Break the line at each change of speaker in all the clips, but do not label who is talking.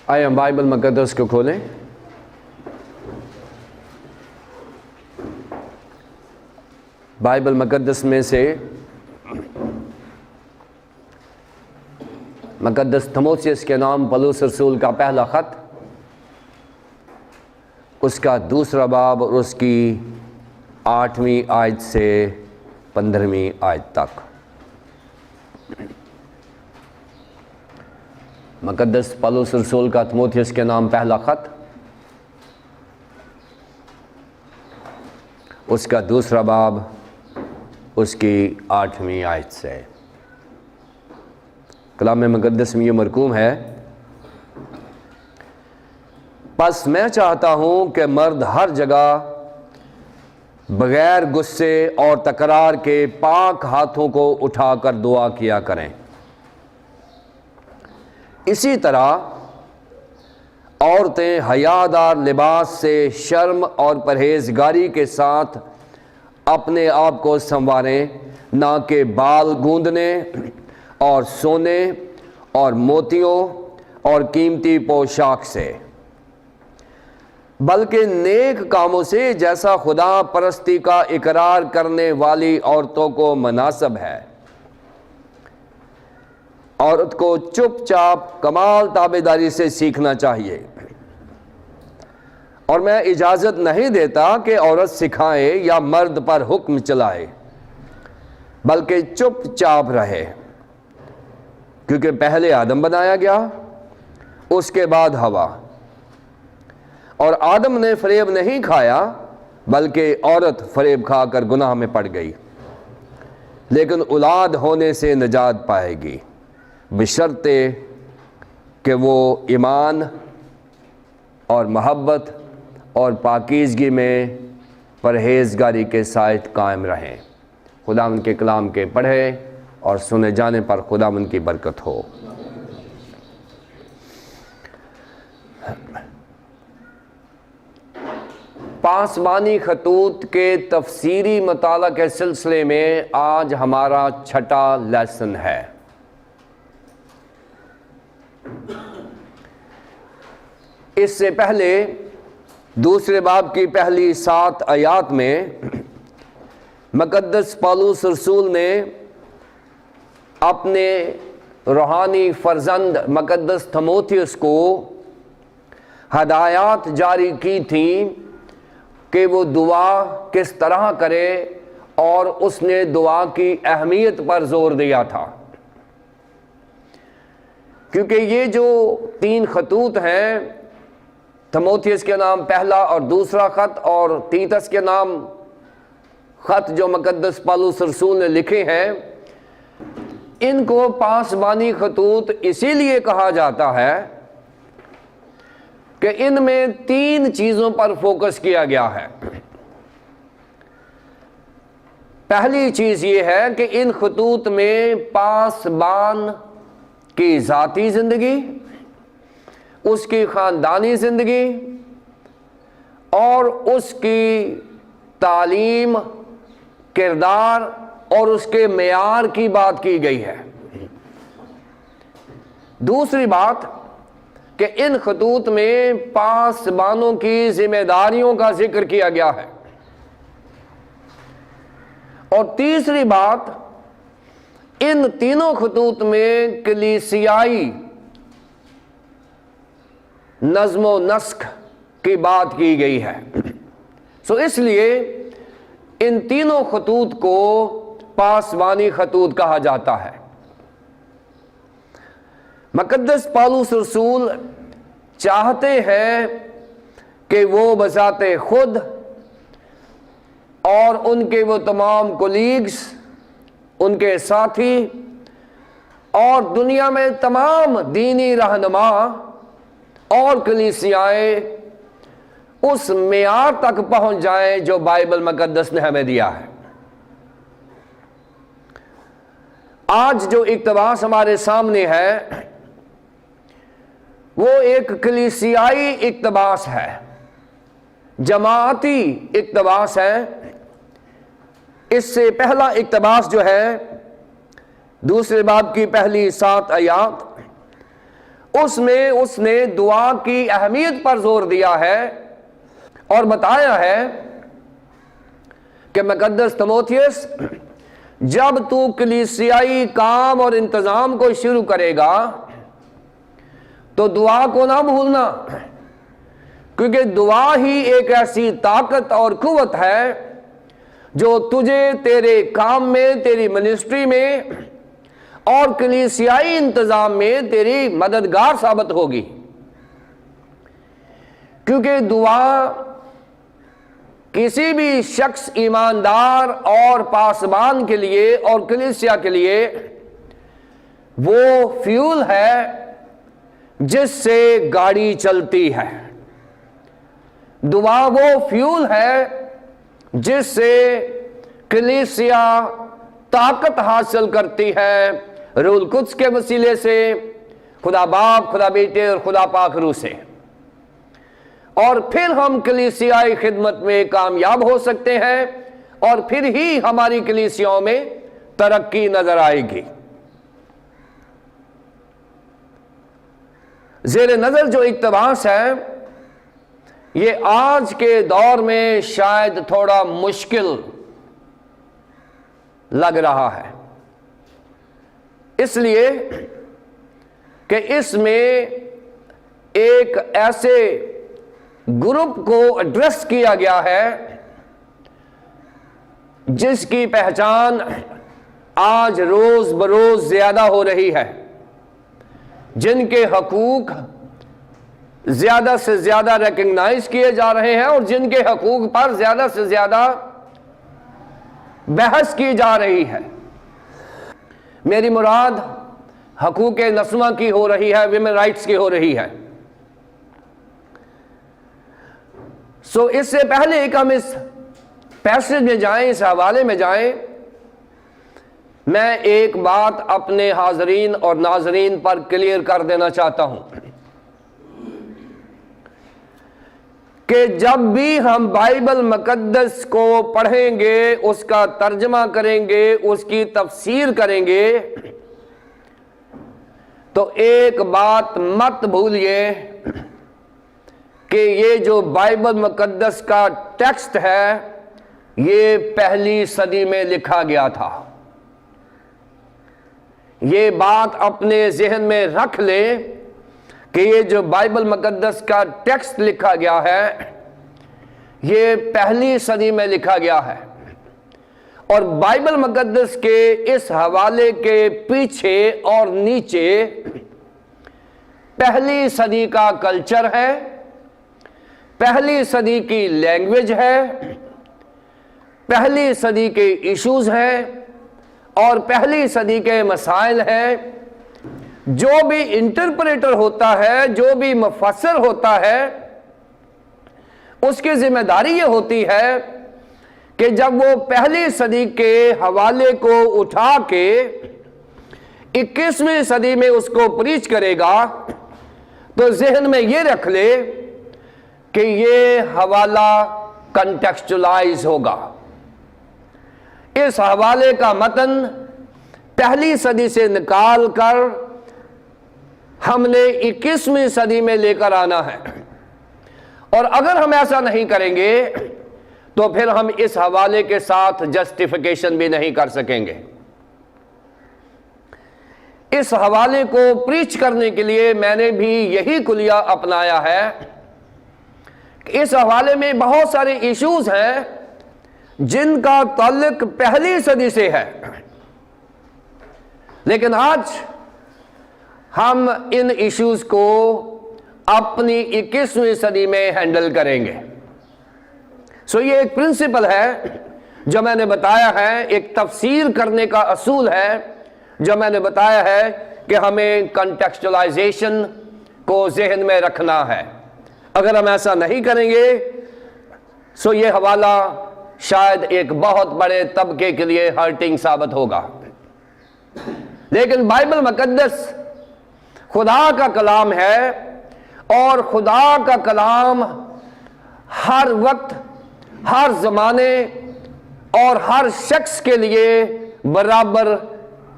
آئے ہم بائبل مقدس کو کھولیں۔ بائبل مقدس میں سے مقدس تیموتھیوس کے نام پولس رسول کا پہلا خط، اس کا دوسرا باب اور اس کی 8ویں آیت سے 15ویں آیت تک۔ مقدس پولس رسول کا تیموتھیوس کے نام پہلا خط، اس کا دوسرا باب اس کی 8ویں آیت سے۔ کلام مقدس میں یہ مرقوم ہے، پس میں چاہتا ہوں کہ مرد ہر جگہ بغیر غصے اور تکرار کے پاک ہاتھوں کو اٹھا کر دعا کیا کریں۔ اسی طرح عورتیں حیادار لباس سے شرم اور پرہیزگاری کے ساتھ اپنے آپ کو سنواریں، نہ کہ بال گوندنے اور سونے اور موتیوں اور قیمتی پوشاک سے، بلکہ نیک کاموں سے، جیسا خدا پرستی کا اقرار کرنے والی عورتوں کو مناسب ہے۔ عورت کو چپ چاپ کمال تابعداری سے سیکھنا چاہیے، اور میں اجازت نہیں دیتا کہ عورت سکھائے یا مرد پر حکم چلائے، بلکہ چپ چاپ رہے، کیونکہ پہلے آدم بنایا گیا، اس کے بعد ہوا، اور آدم نے فریب نہیں کھایا بلکہ عورت فریب کھا کر گناہ میں پڑ گئی، لیکن اولاد ہونے سے نجات پائے گی، بشرطے کہ وہ ایمان اور محبت اور پاکیزگی میں پرہیزگاری کے ساتھ قائم رہیں۔ خدا ان کے کلام کے پڑھے اور سنے جانے پر خدا ان کی برکت ہو۔ پاسبانی خطوط کے تفسیری مطالعہ کے سلسلے میں آج ہمارا 6واں لیسن ہے۔ اس سے پہلے دوسرے باب کی پہلی 7 آیات میں مقدس پولس رسول نے اپنے روحانی فرزند مقدس تیموتھیوس کو ہدایات جاری کی تھیں کہ وہ دعا کس طرح کرے، اور اس نے دعا کی اہمیت پر زور دیا تھا، کیونکہ یہ جو 3 خطوط ہیں، تیموتھیوس کے نام پہلا اور دوسرا خط، اور تیتس کے نام خط جو مقدس پولس رسول نے لکھے ہیں، ان کو پاسبانی خطوط اسی لیے کہا جاتا ہے کہ ان میں 3 چیزوں پر فوکس کیا گیا ہے۔ پہلی چیز یہ ہے کہ ان خطوط میں پاسبان کی ذاتی زندگی، اس کی خاندانی زندگی اور اس کی تعلیم، کردار اور اس کے معیار کی بات کی گئی ہے۔ دوسری بات کہ ان خطوط میں پاسبانوں کی ذمہ داریوں کا ذکر کیا گیا ہے، اور تیسری بات ان تینوں خطوط میں کلیسیائی نظم و نسق کی بات کی گئی ہے۔ اس لیے ان تینوں خطوط کو پاسبانی خطوط کہا جاتا ہے۔ مقدس پولس رسول چاہتے ہیں کہ وہ بذات خود اور ان کے وہ تمام کولیگز، ان کے ساتھی اور دنیا میں تمام دینی رہنما اور کلیسیائیں اس معیار تک پہنچ جائیں جو بائبل مقدس نے ہمیں دیا ہے۔ آج جو اقتباس ہمارے سامنے ہے وہ ایک کلیسیائی اقتباس ہے، جماعتی اقتباس ہے۔ اس سے پہلا اقتباس جو ہے دوسرے باب کی پہلی 7 آیات، اس میں اس نے دعا کی اہمیت پر زور دیا ہے اور بتایا ہے کہ مقدس تیموتھیوس، جب تو کلیسیائی کام اور انتظام کو شروع کرے گا تو دعا کو نہ بھولنا، کیونکہ دعا ہی ایک ایسی طاقت اور قوت ہے جو تجھے تیرے کام میں، تیری منسٹری میں اور کلیسیائی انتظام میں تیری مددگار ثابت ہوگی۔ کیونکہ دعا کسی بھی شخص ایماندار اور پاسبان کے لیے اور کلیسیا کے لیے وہ فیول ہے جس سے گاڑی چلتی ہے، دعا وہ فیول ہے جس سے کلیسیا طاقت حاصل کرتی ہے، روح القدس کے وسیلے سے، خدا باپ، خدا بیٹے اور خدا پاک روح سے، اور پھر ہم کلیسیائی خدمت میں کامیاب ہو سکتے ہیں اور پھر ہی ہماری کلیسیاؤں میں ترقی نظر آئے گی۔ زیر نظر جو اقتباس ہے یہ آج کے دور میں شاید تھوڑا مشکل لگ رہا ہے، اس لیے کہ اس میں ایک ایسے گروپ کو ایڈریس کیا گیا ہے جس کی پہچان آج روز بروز زیادہ ہو رہی ہے، جن کے حقوق زیادہ سے زیادہ ریکگنائز کیے جا رہے ہیں اور جن کے حقوق پر زیادہ سے زیادہ بحث کی جا رہی ہے۔ میری مراد حقوق نسواں کی ہو رہی ہے، ویمن رائٹس کی ہو رہی ہے۔ اس سے پہلے کہ ہم اس پیسج میں جائیں، اس حوالے میں جائیں، میں ایک بات اپنے حاضرین اور ناظرین پر کلیئر کر دینا چاہتا ہوں کہ جب بھی ہم بائبل مقدس کو پڑھیں گے، اس کا ترجمہ کریں گے، اس کی تفسیر کریں گے، تو ایک بات مت بھولیے کہ یہ جو بائبل مقدس کا ٹیکسٹ ہے یہ پہلی صدی میں لکھا گیا تھا۔ یہ بات اپنے ذہن میں رکھ لیں کہ یہ جو بائبل مقدس کا ٹیکسٹ لکھا گیا ہے یہ پہلی صدی میں لکھا گیا ہے، اور بائبل مقدس کے اس حوالے کے پیچھے اور نیچے پہلی صدی کا کلچر ہے، پہلی صدی کی لینگویج ہے، پہلی صدی کے ایشوز ہیں اور پہلی صدی کے مسائل ہیں۔ جو بھی انٹرپریٹر ہوتا ہے، جو بھی مفسر ہوتا ہے، اس کی ذمہ داری یہ ہوتی ہے کہ جب وہ پہلی صدی کے حوالے کو اٹھا کے 21ویں صدی میں اس کو پریچ کرے گا تو ذہن میں یہ رکھ لے کہ یہ حوالہ کنٹیکسچولائز ہوگا۔ اس حوالے کا متن پہلی صدی سے نکال کر ہم نے 21ویں صدی میں لے کر آنا ہے، اور اگر ہم ایسا نہیں کریں گے تو پھر ہم اس حوالے کے ساتھ جسٹیفیکیشن بھی نہیں کر سکیں گے۔ اس حوالے کو پریچ کرنے کے لیے میں نے بھی یہی کلیہ اپنایا ہے کہ اس حوالے میں بہت سارے ایشوز ہیں جن کا تعلق پہلی صدی سے ہے، لیکن آج ہم ان ایشوز کو اپنی 21ویں صدی میں ہینڈل کریں گے۔ یہ ایک پرنسپل ہے جو میں نے بتایا ہے، ایک تفسیر کرنے کا اصول ہے جو میں نے بتایا ہے کہ ہمیں کنٹیکسچولائزیشن کو ذہن میں رکھنا ہے۔ اگر ہم ایسا نہیں کریں گے یہ حوالہ شاید ایک بہت بڑے طبقے کے لیے ہرٹنگ ثابت ہوگا۔ لیکن بائبل مقدس خدا کا کلام ہے، اور خدا کا کلام ہر وقت، ہر زمانے اور ہر شخص کے لیے برابر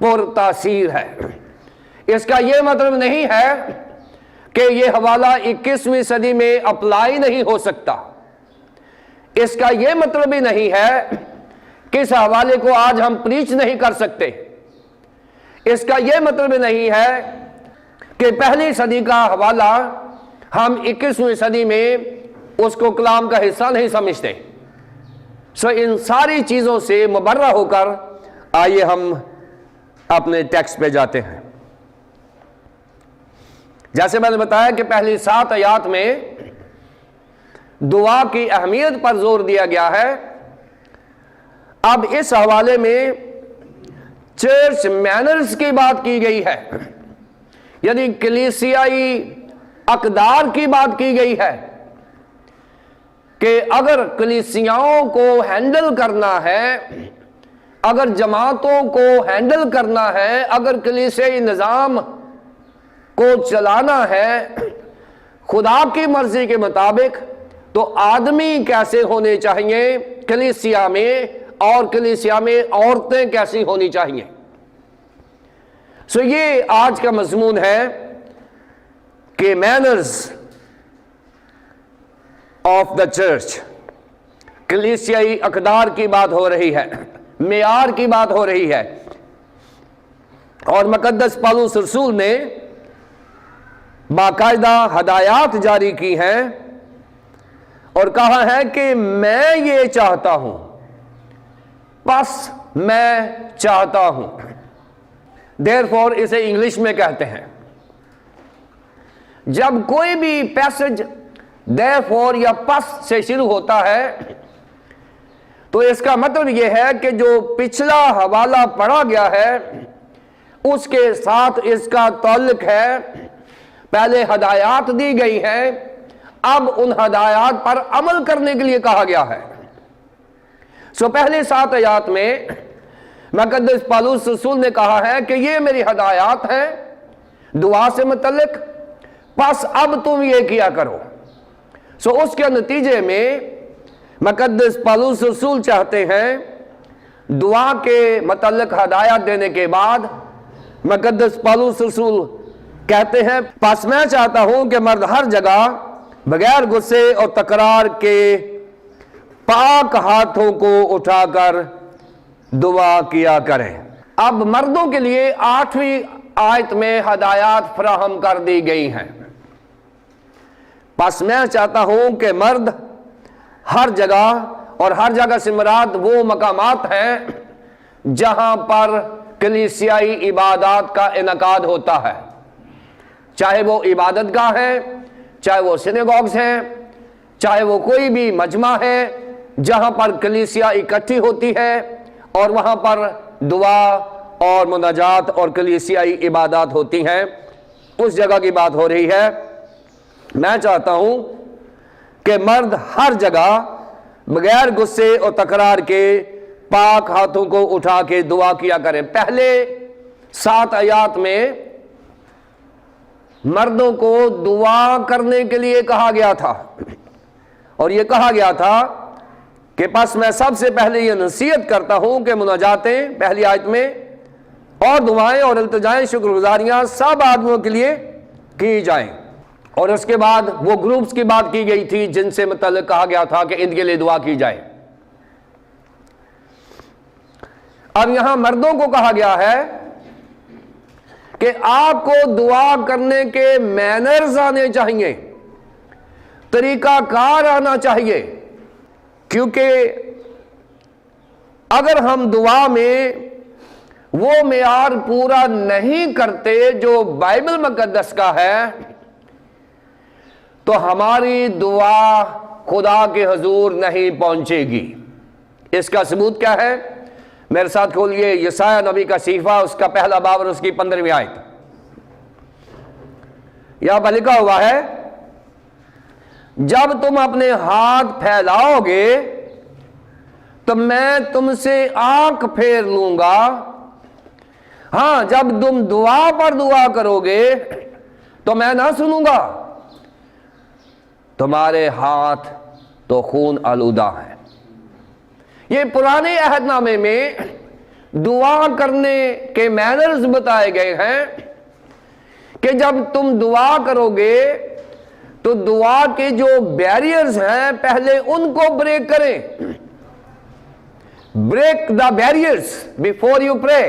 پر تاثیر ہے۔ اس کا یہ مطلب نہیں ہے کہ یہ حوالہ 21ویں صدی میں اپلائی نہیں ہو سکتا۔ اس کا یہ مطلب ہی نہیں ہے کہ اس حوالے کو آج ہم پریچ نہیں کر سکتے۔ اس کا یہ مطلب نہیں ہے کہ پہلی صدی کا حوالہ ہم 21ویں صدی میں اس کو کلام کا حصہ نہیں سمجھتے۔ ان ساری چیزوں سے مبرہ ہو کر آئیے ہم اپنے ٹیکسٹ پہ جاتے ہیں۔ جیسے میں نے بتایا کہ پہلی 7 آیات میں دعا کی اہمیت پر زور دیا گیا ہے۔ اب اس حوالے میں چرچ مینرز کی بات کی گئی ہے، یعنی کلیسیائی اقدار کی بات کی گئی ہے کہ اگر کلیسیاؤں کو ہینڈل کرنا ہے، اگر جماعتوں کو ہینڈل کرنا ہے، اگر کلیسیائی نظام کو چلانا ہے خدا کی مرضی کے مطابق، تو آدمی کیسے ہونے چاہیے کلیسیا میں، اور کلیسیا میں عورتیں کیسی ہونی چاہیے۔ یہ آج کا مضمون ہے کہ مینرز آف دا چرچ، کلیسیائی اقدار کی بات ہو رہی ہے، معیار کی بات ہو رہی ہے۔ اور مقدس پالوس رسول نے باقاعدہ ہدایات جاری کی ہیں اور کہا ہے کہ میں یہ چاہتا ہوں، بس میں چاہتا ہوں۔ therefore اسے انگلش میں کہتے ہیں، جب کوئی بھی پیسج therefore یا پس سے شروع ہوتا ہے تو اس کا مطلب یہ ہے کہ جو پچھلا حوالہ پڑھا گیا ہے اس کے ساتھ اس کا تعلق ہے۔ پہلے ہدایات دی گئی ہیں، اب ان ہدایات پر عمل کرنے کے لیے کہا گیا ہے۔ پہلے 7 آیات میں مقدس پالوس رسول نے کہا ہے کہ یہ میری ہدایات ہیں دعا سے متعلق، پس اب تم یہ کیا کرو۔ اس کے نتیجے میں مقدس پالوس رسول چاہتے ہیں دعا کے متعلق ہدایات دینے کے بعد مقدس پالوس رسول کہتے ہیں پس میں چاہتا ہوں کہ مرد ہر جگہ بغیر غصے اور تکرار کے پاک ہاتھوں کو اٹھا کر دعا کیا کریں۔ اب مردوں کے لیے 8ویں آیت میں ہدایات فراہم کر دی گئی ہیں۔ پس میں چاہتا ہوں کہ مرد ہر جگہ، اور ہر جگہ سے مراد وہ مقامات ہیں جہاں پر کلیسیائی عبادات کا انعقاد ہوتا ہے، چاہے وہ عبادت گاہ ہے، چاہے وہ سینیگوگز ہیں، چاہے وہ کوئی بھی مجمع ہے جہاں پر کلیسیا اکٹھی ہوتی ہے اور وہاں پر دعا اور مناجات اور کلیسیائی عبادات ہوتی ہیں، اس جگہ کی بات ہو رہی ہے۔ میں چاہتا ہوں کہ مرد ہر جگہ بغیر غصے اور تکرار کے پاک ہاتھوں کو اٹھا کے دعا کیا کریں۔ پہلے 7 آیات میں مردوں کو دعا کرنے کے لیے کہا گیا تھا، اور یہ کہا گیا تھا کہ پس میں سب سے پہلے یہ نصیحت کرتا ہوں کہ مناجاتیں پہلی آیت میں اور دعائیں اور التجائیں شکر گزاریاں سب آدمیوں کے لیے کی جائیں، اور اس کے بعد وہ گروپس کی بات کی گئی تھی جن سے متعلق کہا گیا تھا کہ ان کے لیے دعا کی جائے۔ اب یہاں مردوں کو کہا گیا ہے کہ آپ کو دعا کرنے کے مینرز آنے چاہیے، طریقہ کار آنا چاہیے، کیونکہ اگر ہم دعا میں وہ معیار پورا نہیں کرتے جو بائبل مقدس کا ہے تو ہماری دعا خدا کے حضور نہیں پہنچے گی۔ اس کا ثبوت کیا ہے؟ میرے ساتھ کھولیے یسایہ نبی کا صحیفہ، اس کا پہلا باب اور اس کی 15ویں آیت۔ یہاں پر لکھا ہوا ہے جب تم اپنے ہاتھ پھیلاؤ گے تو میں تم سے آنکھ پھیر لوں گا۔ ہاں، جب تم دعا پر دعا کرو گے تو میں نہ سنوں گا، تمہارے ہاتھ تو خون آلودہ ہیں۔ یہ پرانے عہد نامے میں دعا کرنے کے مینرز بتائے گئے ہیں کہ کہ جب تم دعا کرو گے تو دعا کے جو بیریئرز ہیں پہلے ان کو بریک کریں. Break the barriers before you pray.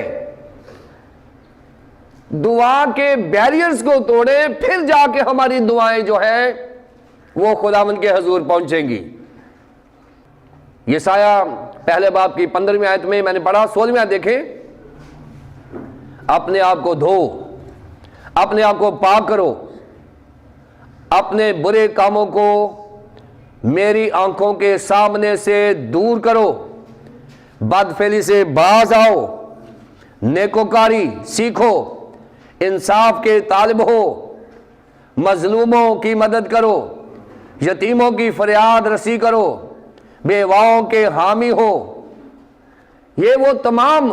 دعا کے بیریئرز کو توڑیں, پھر جا کے ہماری دعائیں جو ہیں وہ خداوند کے حضور پہنچیں گی. یسایہ پہلے باب کی 15ویں آیت میں میں نے پڑھا. 16ویں آیت دیکھیں. اپنے آپ کو دھو, اپنے آپ کو پاک کرو, اپنے برے کاموں کو میری آنکھوں کے سامنے سے دور کرو, بدفعلی سے باز آؤ, نیکوکاری سیکھو, انصاف کے طالب ہو, مظلوموں کی مدد کرو, یتیموں کی فریاد رسی کرو, بیواؤں کے حامی ہو. یہ وہ تمام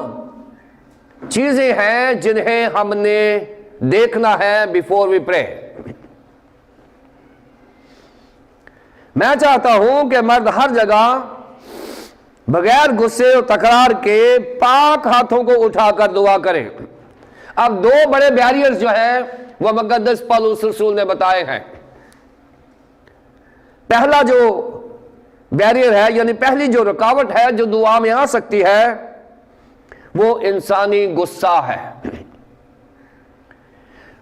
چیزیں ہیں جنہیں ہم نے دیکھنا ہے بیفور وی پرے. میں چاہتا ہوں کہ مرد ہر جگہ بغیر غصے و تکرار کے پاک ہاتھوں کو اٹھا کر دعا کرے. اب دو بڑے بیریئرز جو ہیں وہ مقدس پولس رسول نے بتائے ہیں. پہلا جو بیریئر ہے, یعنی پہلی جو رکاوٹ ہے جو دعا میں آ سکتی ہے, وہ انسانی غصہ ہے.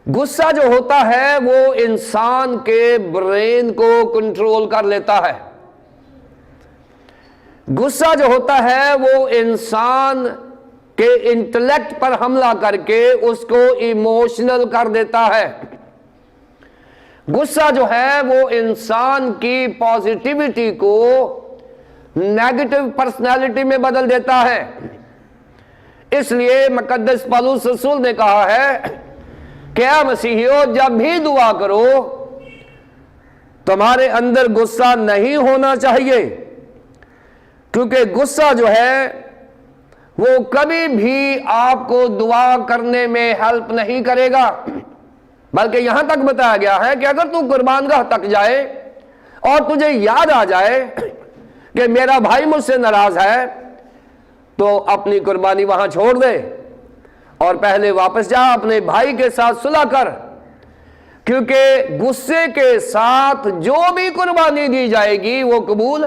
غصہ جو ہوتا ہے وہ انسان کے برین کو کنٹرول کر لیتا ہے. غصہ جو ہوتا ہے وہ انسان کے انٹلیکٹ پر حملہ کر کے اس کو ایموشنل کر دیتا ہے. غصہ جو ہے وہ انسان کی پازیٹیوٹی کو نیگیٹو پرسنالٹی میں بدل دیتا ہے. اس لیے مقدس پولس رسول نے کہا ہے کہ اے مسیحیو, جب بھی دعا کرو تمہارے اندر غصہ نہیں ہونا چاہیے, کیونکہ غصہ جو ہے وہ کبھی بھی آپ کو دعا کرنے میں ہیلپ نہیں کرے گا. بلکہ یہاں تک بتایا گیا ہے کہ اگر تو قربان گاہ تک جائے اور تجھے یاد آ جائے کہ میرا بھائی مجھ سے ناراض ہے, تو اپنی قربانی وہاں چھوڑ دے اور پہلے واپس جا اپنے بھائی کے ساتھ صلح کر, کیونکہ غصے کے ساتھ جو بھی قربانی دی جائے گی وہ قبول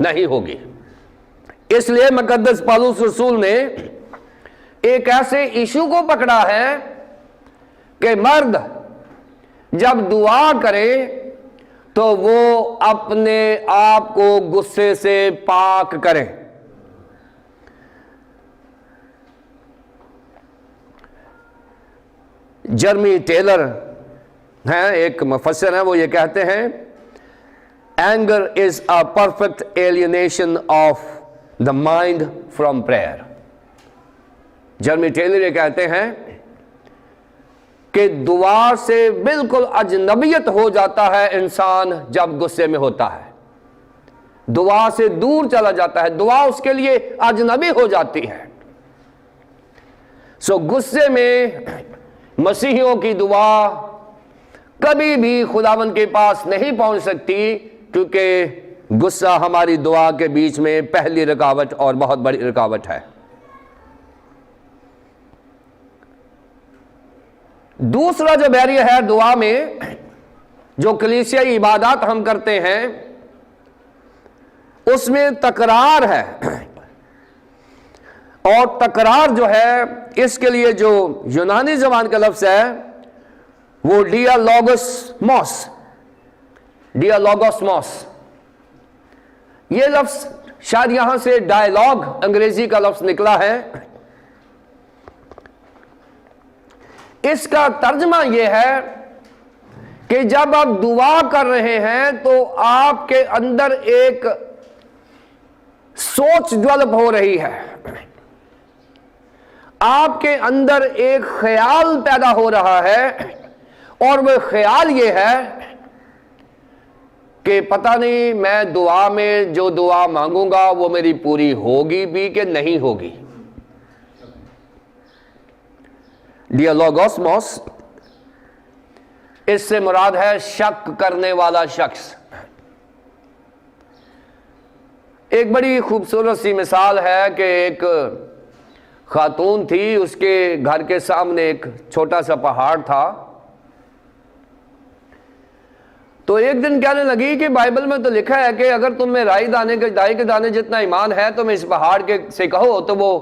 نہیں ہوگی. اس لیے مقدس پولس رسول نے ایک ایسے ایشو کو پکڑا ہے کہ مرد جب دعا کرے تو وہ اپنے آپ کو غصے سے پاک کرے. جرمی ٹیلر ہیں, ایک مفسر ہیں, وہ یہ کہتے ہیں anger is a perfect alienation of the mind from prayer. Jeremy Taylor یہ کہتے ہیں کہ دعا سے بالکل اجنبیت ہو جاتا ہے انسان جب غصے میں ہوتا ہے. دعا سے دور چلا جاتا ہے, دعا اس کے لیے اجنبی ہو جاتی ہے. غصے میں مسیحیوں کی دعا کبھی بھی خداوند کے پاس نہیں پہنچ سکتی, کیونکہ غصہ ہماری دعا کے بیچ میں پہلی رکاوٹ اور بہت بڑی رکاوٹ ہے. دوسرا جو بیریئر ہے دعا میں, جو کلیسیائی عبادات ہم کرتے ہیں اس میں تکرار ہے. اور تکرار جو ہے اس کے لیے جو یونانی زبان کا لفظ ہے وہ ڈیالوگوسموس. ڈیالوگوسموس یہ لفظ شاید یہاں سے ڈائیلاگ انگریزی کا لفظ نکلا ہے. اس کا ترجمہ یہ ہے کہ جب آپ دعا کر رہے ہیں تو آپ کے اندر ایک سوچ ڈیولپ ہو رہی ہے, آپ کے اندر ایک خیال پیدا ہو رہا ہے, اور وہ خیال یہ ہے کہ پتہ نہیں میں دعا میں جو دعا مانگوں گا وہ میری پوری ہوگی بھی کہ نہیں ہوگی. ڈیالوگوسموس اس سے مراد ہے شک کرنے والا شخص. ایک بڑی خوبصورت سی مثال ہے کہ ایک خاتون تھی, اس کے گھر کے سامنے ایک چھوٹا سا پہاڑ تھا, تو ایک دن کہنے لگی کہ بائبل میں تو لکھا ہے کہ اگر تم میں رائی کے دانے جتنا ایمان ہے تم اس پہاڑ سے کہو تو وہ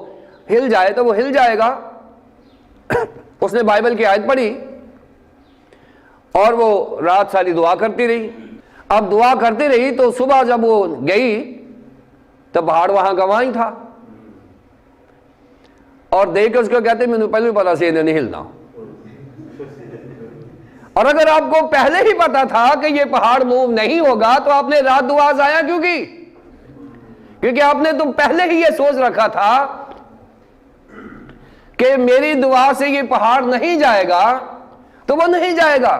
ہل جائے تو وہ ہل جائے گا۔ اس نے بائبل کی آیت پڑھی اور وہ رات ساری دعا کرتی رہی۔ اب دعا کرتی رہی تو صبح جب وہ گئی تو پہاڑ وہاں کا وہاں ہی تھا، اور دیکھ کے اس کو کہتے مجھے پہلے بھی پتا سی انہیں نہیں ہلنا۔ اور اگر آپ کو پہلے ہی پتا تھا کہ یہ پہاڑ موو نہیں ہوگا تو آپ نے رات دعا ضائع کیوں کی؟ کیونکہ آپ نے تو پہلے ہی یہ سوچ رکھا تھا کہ میری دعا سے یہ پہاڑ نہیں جائے گا، تو وہ نہیں جائے گا،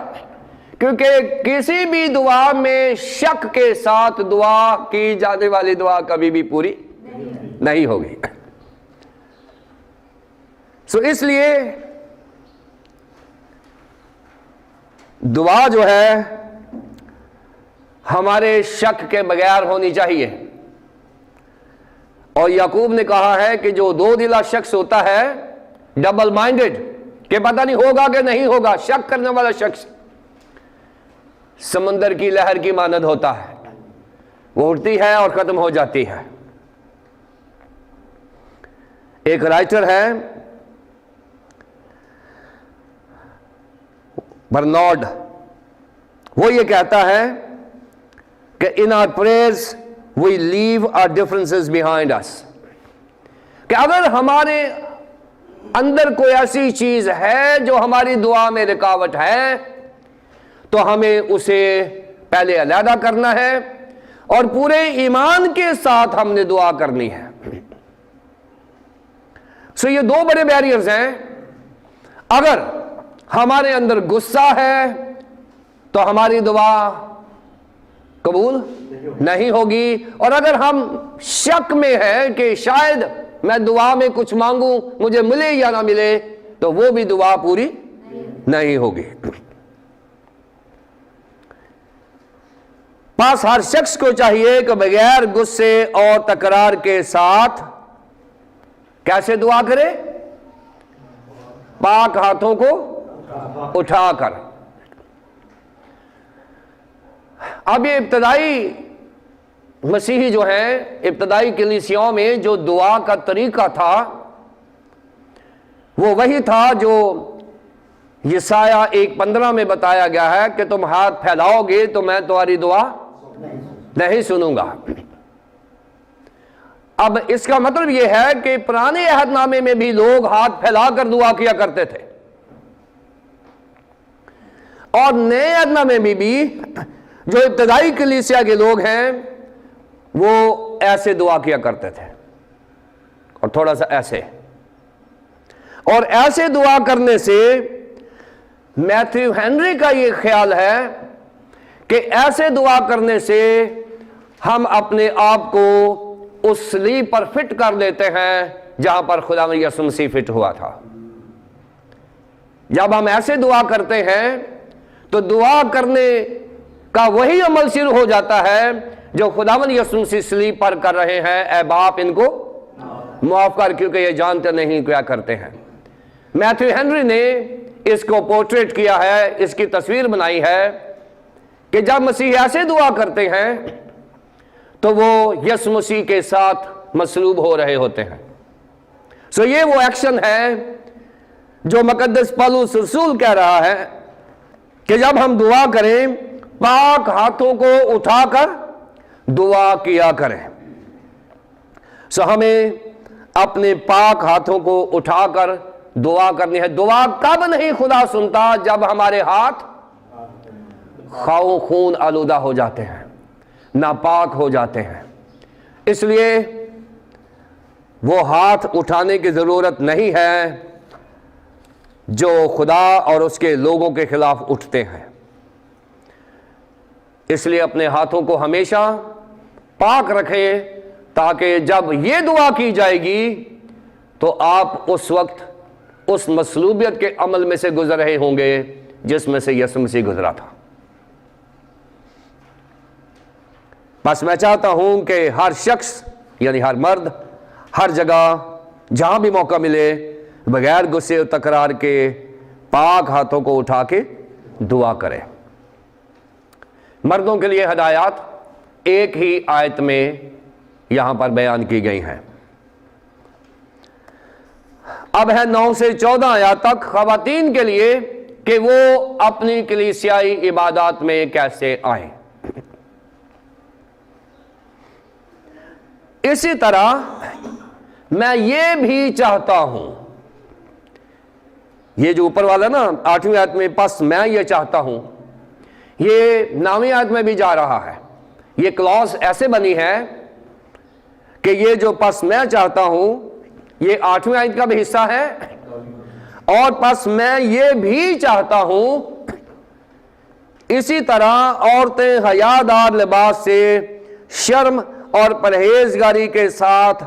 کیونکہ کسی بھی دعا میں شک کے ساتھ دعا کی جانے والی دعا کبھی بھی پوری نہیں ہوگی۔ سو اس لیے دعا جو ہے ہمارے شک کے بغیر ہونی چاہیے، اور یعقوب نے کہا ہے کہ جو دو دلا شخص ہوتا ہے، ڈبل مائنڈڈ، کہ پتہ نہیں ہوگا کہ نہیں ہوگا، شک کرنے والا شخص سمندر کی لہر کی مانند ہوتا ہے، وہ اٹھتی ہے اور ختم ہو جاتی ہے۔ ایک رائٹر ہے برنارڈ، وہ یہ کہتا ہے کہ in our prayers we leave our differences behind us، کہ اگر ہمارے اندر کوئی ایسی چیز ہے جو ہماری دعا میں رکاوٹ ہے تو ہمیں اسے پہلے علیحدہ کرنا ہے اور پورے ایمان کے ساتھ ہم نے دعا کرنی ہے۔ سو یہ دو بڑے بیریئرز ہیں۔ اگر ہمارے اندر غصہ ہے تو ہماری دعا قبول نہیں ہوگی، اور اگر ہم شک میں ہیں کہ شاید میں دعا میں کچھ مانگوں مجھے ملے یا نہ ملے تو وہ بھی دعا پوری نہیں ہوگی۔ پاس ہر شخص کو چاہیے کہ بغیر غصے اور تکرار کے ساتھ کیسے دعا کرے؟ پاک ہاتھوں کو اٹھا کر۔ اب یہ ابتدائی مسیحی جو ہیں، ابتدائی کلیسیوں میں جو دعا کا طریقہ تھا وہ وہی تھا جو یسایہ 1:15 میں بتایا گیا ہے کہ تم ہاتھ پھیلاؤ گے تو میں تمہاری دعا نہیں سنوں گا۔ اب اس کا مطلب یہ ہے کہ پرانے عہد نامے میں بھی لوگ ہاتھ پھیلا کر دعا کیا کرتے تھے، اور نئے عہد نامے میں بھی جو ابتدائی کلیسیا کے لوگ ہیں وہ ایسے دعا کیا کرتے تھے، اور تھوڑا سا ایسے، اور ایسے دعا کرنے سے میتھیو ہنری کا یہ خیال ہے کہ ایسے دعا کرنے سے ہم اپنے آپ کو اس صلیب پر فٹ کر لیتے ہیں جہاں پر خدا یسوع مسیح فٹ ہوا تھا۔ جب ہم ایسے دعا کرتے ہیں تو دعا کرنے کا وہی عمل شروع ہو جاتا ہے جو خداوند یسوع مسیح صلیب پر کر رہے ہیں، اے باپ ان کو معاف کر کیونکہ یہ جانتے نہیں کیا کرتے ہیں۔ میتھیو ہنری نے اس کو پورٹریٹ کیا ہے، اس کی تصویر بنائی ہے کہ جب مسیح ایسے دعا کرتے ہیں تو وہ یسوع مسیح کے ساتھ مصلوب ہو رہے ہوتے ہیں۔ سو یہ وہ ایکشن ہے جو مقدس پولس رسول کہہ رہا ہے کہ جب ہم دعا کریں پاک ہاتھوں کو اٹھا کر دعا کیا کریں۔ سو ہمیں اپنے پاک ہاتھوں کو اٹھا کر دعا کرنی ہے۔ دعا کب نہیں خدا سنتا؟ جب ہمارے ہاتھ خون آلودہ ہو جاتے ہیں، ناپاک ہو جاتے ہیں۔ اس لیے وہ ہاتھ اٹھانے کی ضرورت نہیں ہے جو خدا اور اس کے لوگوں کے خلاف اٹھتے ہیں۔ اس لیے اپنے ہاتھوں کو ہمیشہ پاک رکھیں تاکہ جب یہ دعا کی جائے گی تو آپ اس وقت اس مصلوبیت کے عمل میں سے گزر رہے ہوں گے جس میں سے یسوع مسیح گزرا تھا۔ بس میں چاہتا ہوں کہ ہر شخص یعنی ہر مرد ہر جگہ جہاں بھی موقع ملے بغیر غصے و تکرار کے پاک ہاتھوں کو اٹھا کے دعا کرے۔ مردوں کے لیے ہدایات ایک ہی آیت میں یہاں پر بیان کی گئی ہیں۔ اب ہے 9 سے 14 آیات تک خواتین کے لیے کہ وہ اپنی کلیسیائی عبادات میں کیسے آئیں۔ اسی طرح میں یہ بھی چاہتا ہوں، یہ جو اوپر والا نا 8ویں آیت میں پس میں یہ چاہتا ہوں، یہ 9ویں آیت میں بھی جا رہا ہے۔ یہ کلاس ایسے بنی ہے کہ یہ جو پس میں چاہتا ہوں یہ 8ویں آیت کا بھی حصہ ہے، اور پس میں یہ بھی چاہتا ہوں اسی طرح عورتیں حیادار لباس سے شرم اور پرہیزگاری کے ساتھ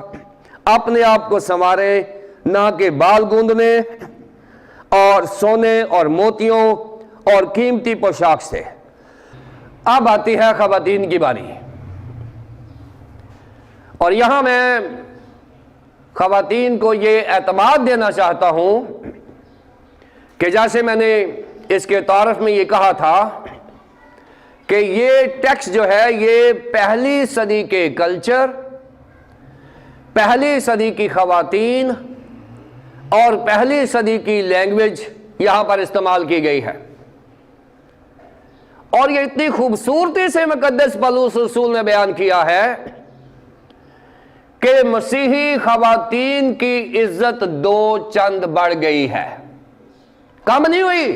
اپنے آپ کو سنواریں، نہ کہ بال گوندنے اور سونے اور موتیوں اور قیمتی پوشاک سے۔ اب آتی ہے خواتین کی باری، اور یہاں میں خواتین کو یہ اعتماد دینا چاہتا ہوں کہ جیسے میں نے اس کے تعارف میں یہ کہا تھا کہ یہ ٹیکسٹ جو ہے یہ پہلی صدی کے کلچر، پہلی صدی کی خواتین اور پہلی صدی کی لینگویج یہاں پر استعمال کی گئی ہے، اور یہ اتنی خوبصورتی سے مقدس پولس رسول نے بیان کیا ہے کہ مسیحی خواتین کی عزت 2 چند بڑھ گئی ہے، کم نہیں ہوئی۔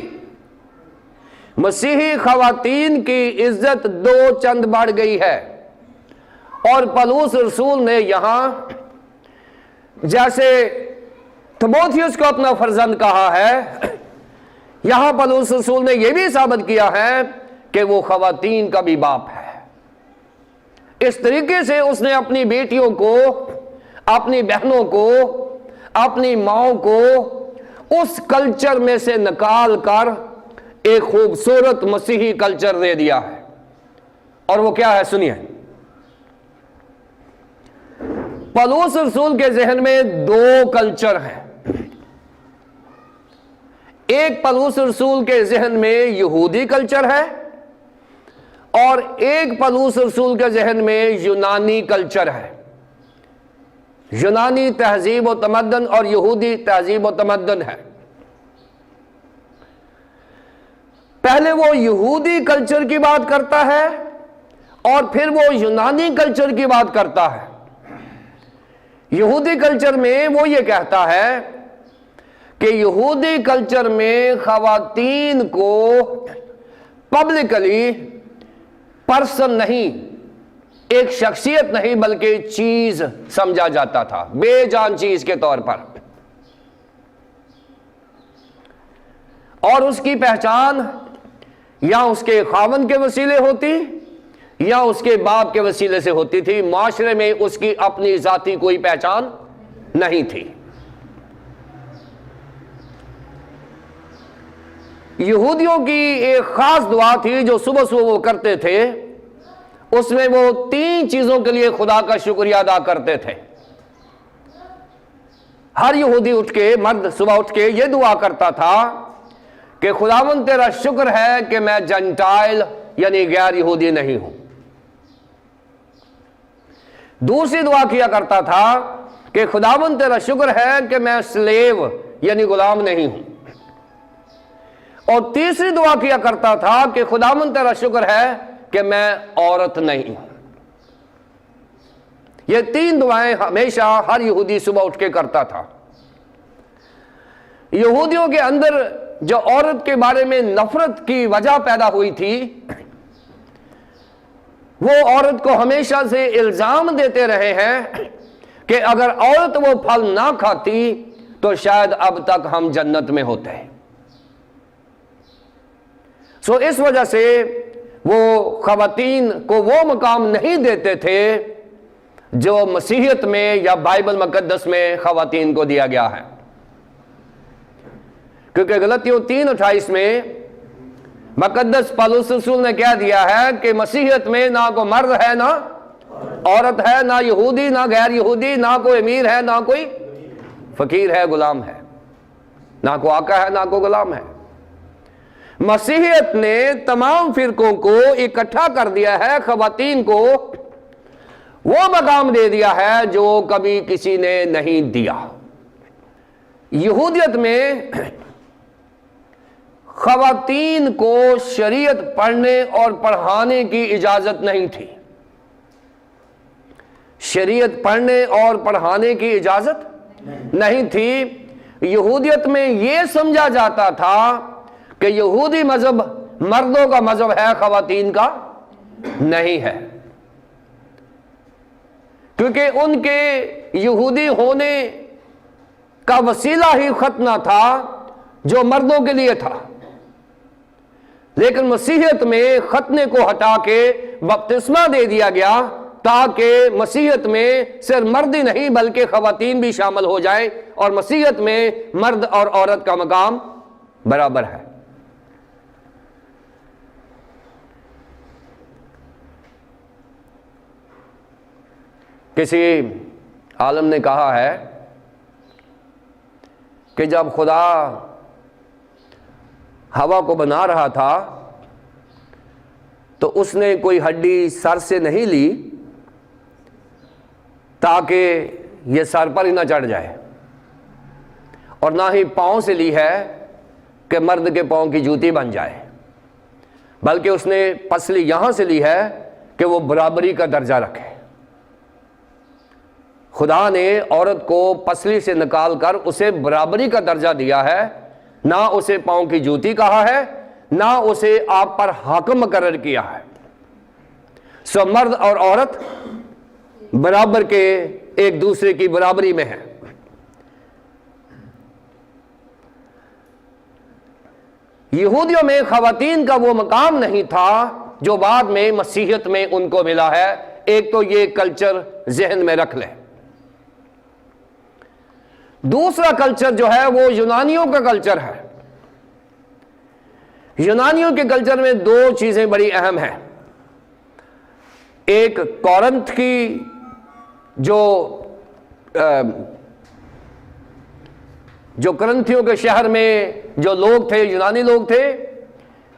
مسیحی خواتین کی عزت 2 چند بڑھ گئی ہے، اور پولس رسول نے یہاں جیسے تیموتھیوس کو اپنا فرزند کہا ہے، یہاں پولس رسول نے یہ بھی ثابت کیا ہے کہ وہ خواتین کا بھی باپ ہے۔ اس طریقے سے اس نے اپنی بیٹیوں کو، اپنی بہنوں کو، اپنی ماؤں کو اس کلچر میں سے نکال کر ایک خوبصورت مسیحی کلچر دے دیا ہے، اور وہ کیا ہے سنیے۔ پولس رسول کے ذہن میں 2 کلچر ہیں۔ ایک پولس رسول کے ذہن میں یہودی کلچر ہے، اور ایک پولس رسول کے ذہن میں یونانی کلچر ہے۔ یونانی تہذیب و تمدن اور یہودی تہذیب و تمدن ہے۔ پہلے وہ یہودی کلچر کی بات کرتا ہے اور پھر وہ یونانی کلچر کی بات کرتا ہے۔ یہودی کلچر میں وہ یہ کہتا ہے کہ یہودی کلچر میں خواتین کو پبلکلی پرسن نہیں، ایک شخصیت نہیں بلکہ چیز سمجھا جاتا تھا، بے جان چیز کے طور پر، اور اس کی پہچان یا اس کے خاوند کے وسیلے ہوتی یا اس کے باپ کے وسیلے سے ہوتی تھی۔ معاشرے میں اس کی اپنی ذاتی کوئی پہچان نہیں تھی۔ یہودیوں کی ایک خاص دعا تھی جو صبح صبح وہ کرتے تھے، اس میں وہ 3 چیزوں کے لیے خدا کا شکریہ ادا کرتے تھے۔ ہر یہودی اٹھ کے، مرد صبح اٹھ کے یہ دعا کرتا تھا کہ خداوند تیرا شکر ہے کہ میں جنٹائل یعنی غیر یہودی نہیں ہوں۔ دوسری دعا کیا کرتا تھا کہ خداوند تیرا شکر ہے کہ میں سلیو یعنی غلام نہیں ہوں، اور تیسری دعا کیا کرتا تھا کہ خداوند تیرا شکر ہے کہ میں عورت نہیں ہوں۔ یہ 3 دعائیں ہمیشہ ہر یہودی صبح اٹھ کے کرتا تھا۔ یہودیوں کے اندر جو عورت کے بارے میں نفرت کی وجہ پیدا ہوئی تھی، وہ عورت کو ہمیشہ سے الزام دیتے رہے ہیں کہ اگر عورت وہ پھل نہ کھاتی تو شاید اب تک ہم جنت میں ہوتے ہیں۔ سو اس وجہ سے وہ خواتین کو وہ مقام نہیں دیتے تھے جو مسیحیت میں یا بائبل مقدس میں خواتین کو دیا گیا ہے، کیونکہ غلطیوں 3:28 میں مقدس پولس رسول نے کہہ دیا ہے کہ مسیحیت میں نہ کوئی مرد ہے نہ عورت ہے، نہ یہودی نہ غیر یہودی، نہ کوئی امیر ہے نہ کوئی فقیر ہے، غلام ہے، نہ کوئی آقا ہے نہ کوئی غلام ہے۔ مسیحیت نے تمام فرقوں کو اکٹھا کر دیا ہے، خواتین کو وہ مقام دے دیا ہے جو کبھی کسی نے نہیں دیا۔ یہودیت میں خواتین کو شریعت پڑھنے اور پڑھانے کی اجازت نہیں تھی۔ شریعت پڑھنے اور پڑھانے کی اجازت نہیں تھی۔ یہودیت میں یہ سمجھا جاتا تھا کہ یہودی مذہب مردوں کا مذہب ہے، خواتین کا نہیں ہے، کیونکہ ان کے یہودی ہونے کا وسیلہ ہی ختنہ تھا جو مردوں کے لیے تھا۔ لیکن مسیحیت میں ختنے کو ہٹا کے بپتسمہ دے دیا گیا تاکہ مسیحیت میں صرف مرد ہی نہیں بلکہ خواتین بھی شامل ہو جائیں، اور مسیحیت میں مرد اور عورت کا مقام برابر ہے۔ کسی عالم نے کہا ہے کہ جب خدا ہوا کو بنا رہا تھا تو اس نے کوئی ہڈی سر سے نہیں لی تاکہ یہ سر پر ہی نہ چڑھ جائے، اور نہ ہی پاؤں سے لی ہے کہ مرد کے پاؤں کی جوتی بن جائے، بلکہ اس نے پسلی یہاں سے لی ہے کہ وہ برابری کا درجہ رکھے۔ خدا نے عورت کو پسلی سے نکال کر اسے برابری کا درجہ دیا ہے، نہ اسے پاؤں کی جوتی کہا ہے، نہ اسے آپ پر حاکم مقرر کیا ہے۔ سو مرد اور عورت برابر کے ایک دوسرے کی برابری میں ہیں۔ یہودیوں میں خواتین کا وہ مقام نہیں تھا جو بعد میں مسیحیت میں ان کو ملا ہے۔ ایک تو یہ کلچر ذہن میں رکھ لیں۔ دوسرا کلچر جو ہے وہ یونانیوں کا کلچر ہے۔ یونانیوں کے کلچر میں دو چیزیں بڑی اہم ہیں۔ ایک کورنتھ کی جو کرنتھیوں کے شہر میں جو لوگ تھے، یونانی لوگ تھے،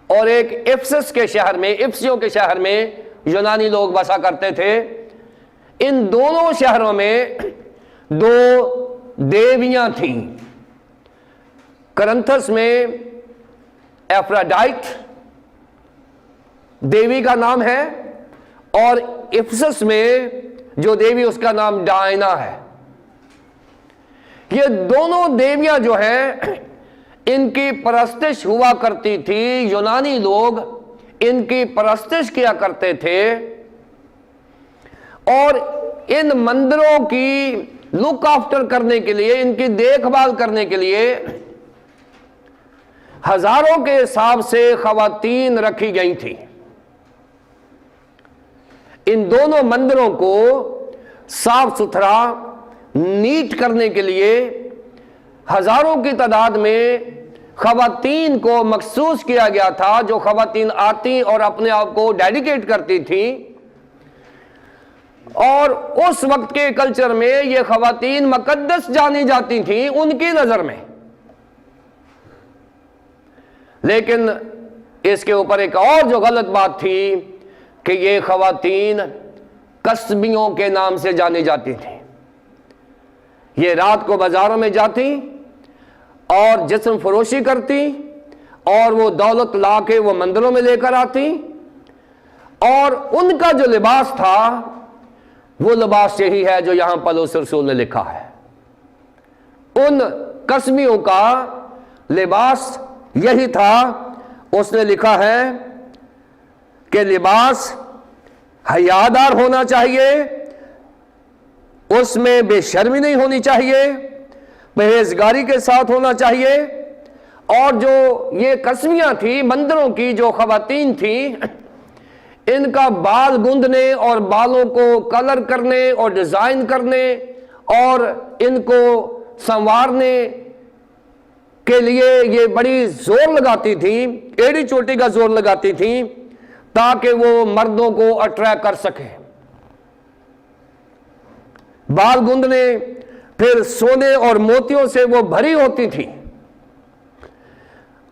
اور ایک افسس کے شہر میں، افسیوں کے شہر میں یونانی لوگ بسا کرتے تھے۔ ان دونوں شہروں میں دو دیویاں تھیں۔ کرنتھس میں ایفراڈائٹ دیوی کا نام ہے، اور افسس میں جو دیوی اس کا نام ڈائنا ہے۔ یہ دونوں دیویاں جو ہیں ان کی پرستش ہوا کرتی تھی۔ یونانی لوگ ان کی پرستش کیا کرتے تھے، اور ان مندروں کی لک آفٹر کرنے کے لیے، ان کی دیکھ بھال کرنے کے لیے ہزاروں کے حساب سے خواتین رکھی گئی تھیں۔ ان دونوں مندروں کو صاف ستھرا نیٹ کرنے کے لیے ہزاروں کی تعداد میں خواتین کو مخصوص کیا گیا تھا، جو خواتین آتی اور اپنے آپ کو ڈیڈیکیٹ کرتی تھیں۔ اور اس وقت کے کلچر میں یہ خواتین مقدس جانی جاتی تھیں ان کی نظر میں۔ لیکن اس کے اوپر ایک اور جو غلط بات تھی کہ یہ خواتین کسبیوں کے نام سے جانی جاتی تھیں۔ یہ رات کو بازاروں میں جاتی اور جسم فروشی کرتی، اور وہ دولت لا کے وہ مندروں میں لے کر آتی، اور ان کا جو لباس تھا وہ لباس یہی ہے جو یہاں پولس رسول نے لکھا ہے۔ ان کسبیوں کا لباس یہی تھا۔ اس نے لکھا ہے کہ لباس حیادار ہونا چاہیے، اس میں بے شرمی نہیں ہونی چاہیے، پرہیزگاری کے ساتھ ہونا چاہیے۔ اور جو یہ کسبیاں تھیں مندروں کی جو خواتین تھیں، ان کا بال گوندنے اور بالوں کو کلر کرنے اور ڈیزائن کرنے اور ان کو سنوارنے کے لیے یہ بڑی زور لگاتی تھیں، ایڑی چوٹی کا زور لگاتی تھیں تاکہ وہ مردوں کو اٹریکٹ کر سکے۔ بال گوندنے، پھر سونے اور موتیوں سے وہ بھری ہوتی تھی،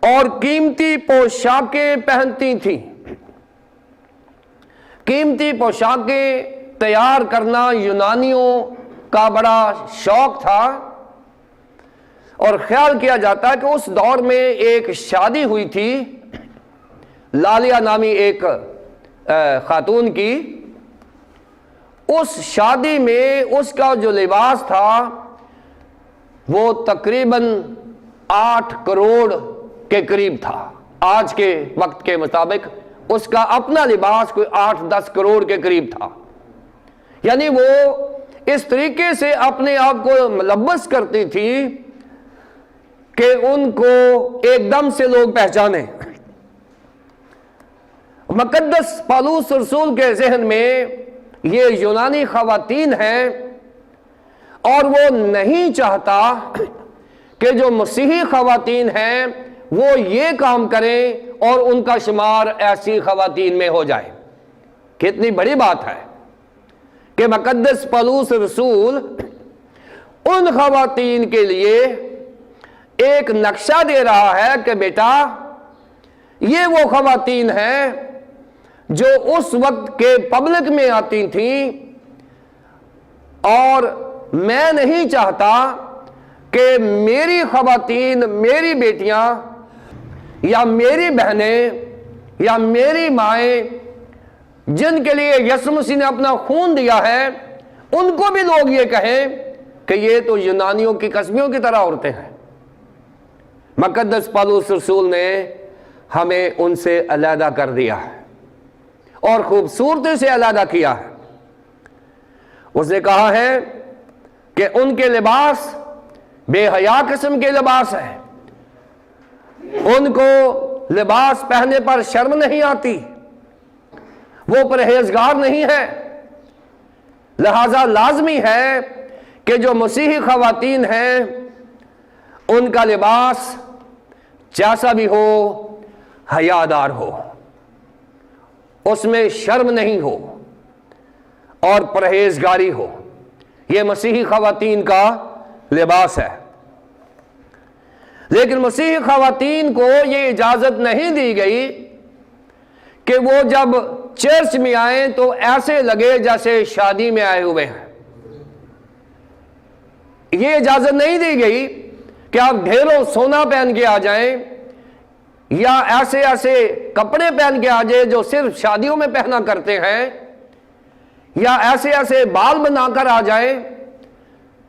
اور قیمتی پوشاکیں پہنتی تھیں۔ قیمتی پوشاکیں تیار کرنا یونانیوں کا بڑا شوق تھا، اور خیال کیا جاتا ہے کہ اس دور میں ایک شادی ہوئی تھی لالیا نامی ایک خاتون کی۔ اس شادی میں اس کا جو لباس تھا وہ تقریباً 8 کروڑ کے قریب تھا۔ آج کے وقت کے مطابق اس کا اپنا لباس کوئی 8-10 کروڑ کے قریب تھا۔ یعنی وہ اس طریقے سے اپنے آپ کو ملبس کرتی تھی کہ ان کو ایک دم سے لوگ پہچانے۔ مقدس پالوس رسول کے ذہن میں یہ یونانی خواتین ہیں، اور وہ نہیں چاہتا کہ جو مسیحی خواتین ہیں وہ یہ کام کریں اور ان کا شمار ایسی خواتین میں ہو جائے۔ کتنی بڑی بات ہے کہ مقدس پالوس رسول ان خواتین کے لیے ایک نقشہ دے رہا ہے کہ بیٹا یہ وہ خواتین ہیں جو اس وقت کے پبلک میں آتی تھیں، اور میں نہیں چاہتا کہ میری خواتین، میری بیٹیاں یا میری بہنیں یا میری مائیں جن کے لیے یسوع مسیح نے اپنا خون دیا ہے، ان کو بھی لوگ یہ کہیں کہ یہ تو یونانیوں کی قصبیوں کی طرح عورتیں ہیں۔ مقدس پالوس رسول نے ہمیں ان سے علیحدہ کر دیا ہے اور خوبصورتی سے علیحدہ کیا ہے۔ اس نے کہا ہے کہ ان کے لباس بے حیا قسم کے لباس ہیں، ان کو لباس پہننے پر شرم نہیں آتی، وہ پرہیزگار نہیں ہے۔ لہذا لازمی ہے کہ جو مسیحی خواتین ہیں ان کا لباس جیسا بھی ہو حیادار ہو، اس میں شرم نہیں ہو اور پرہیزگاری ہو۔ یہ مسیحی خواتین کا لباس ہے۔ لیکن مسیحی خواتین کو یہ اجازت نہیں دی گئی کہ وہ جب چرچ میں آئیں تو ایسے لگے جیسے شادی میں آئے ہوئے ہیں۔ یہ اجازت نہیں دی گئی کہ آپ ڈھیروں سونا پہن کے آ جائیں یا ایسے ایسے کپڑے پہن کے آ جائیں جو صرف شادیوں میں پہنا کرتے ہیں، یا ایسے ایسے بال بنا کر آ جائیں۔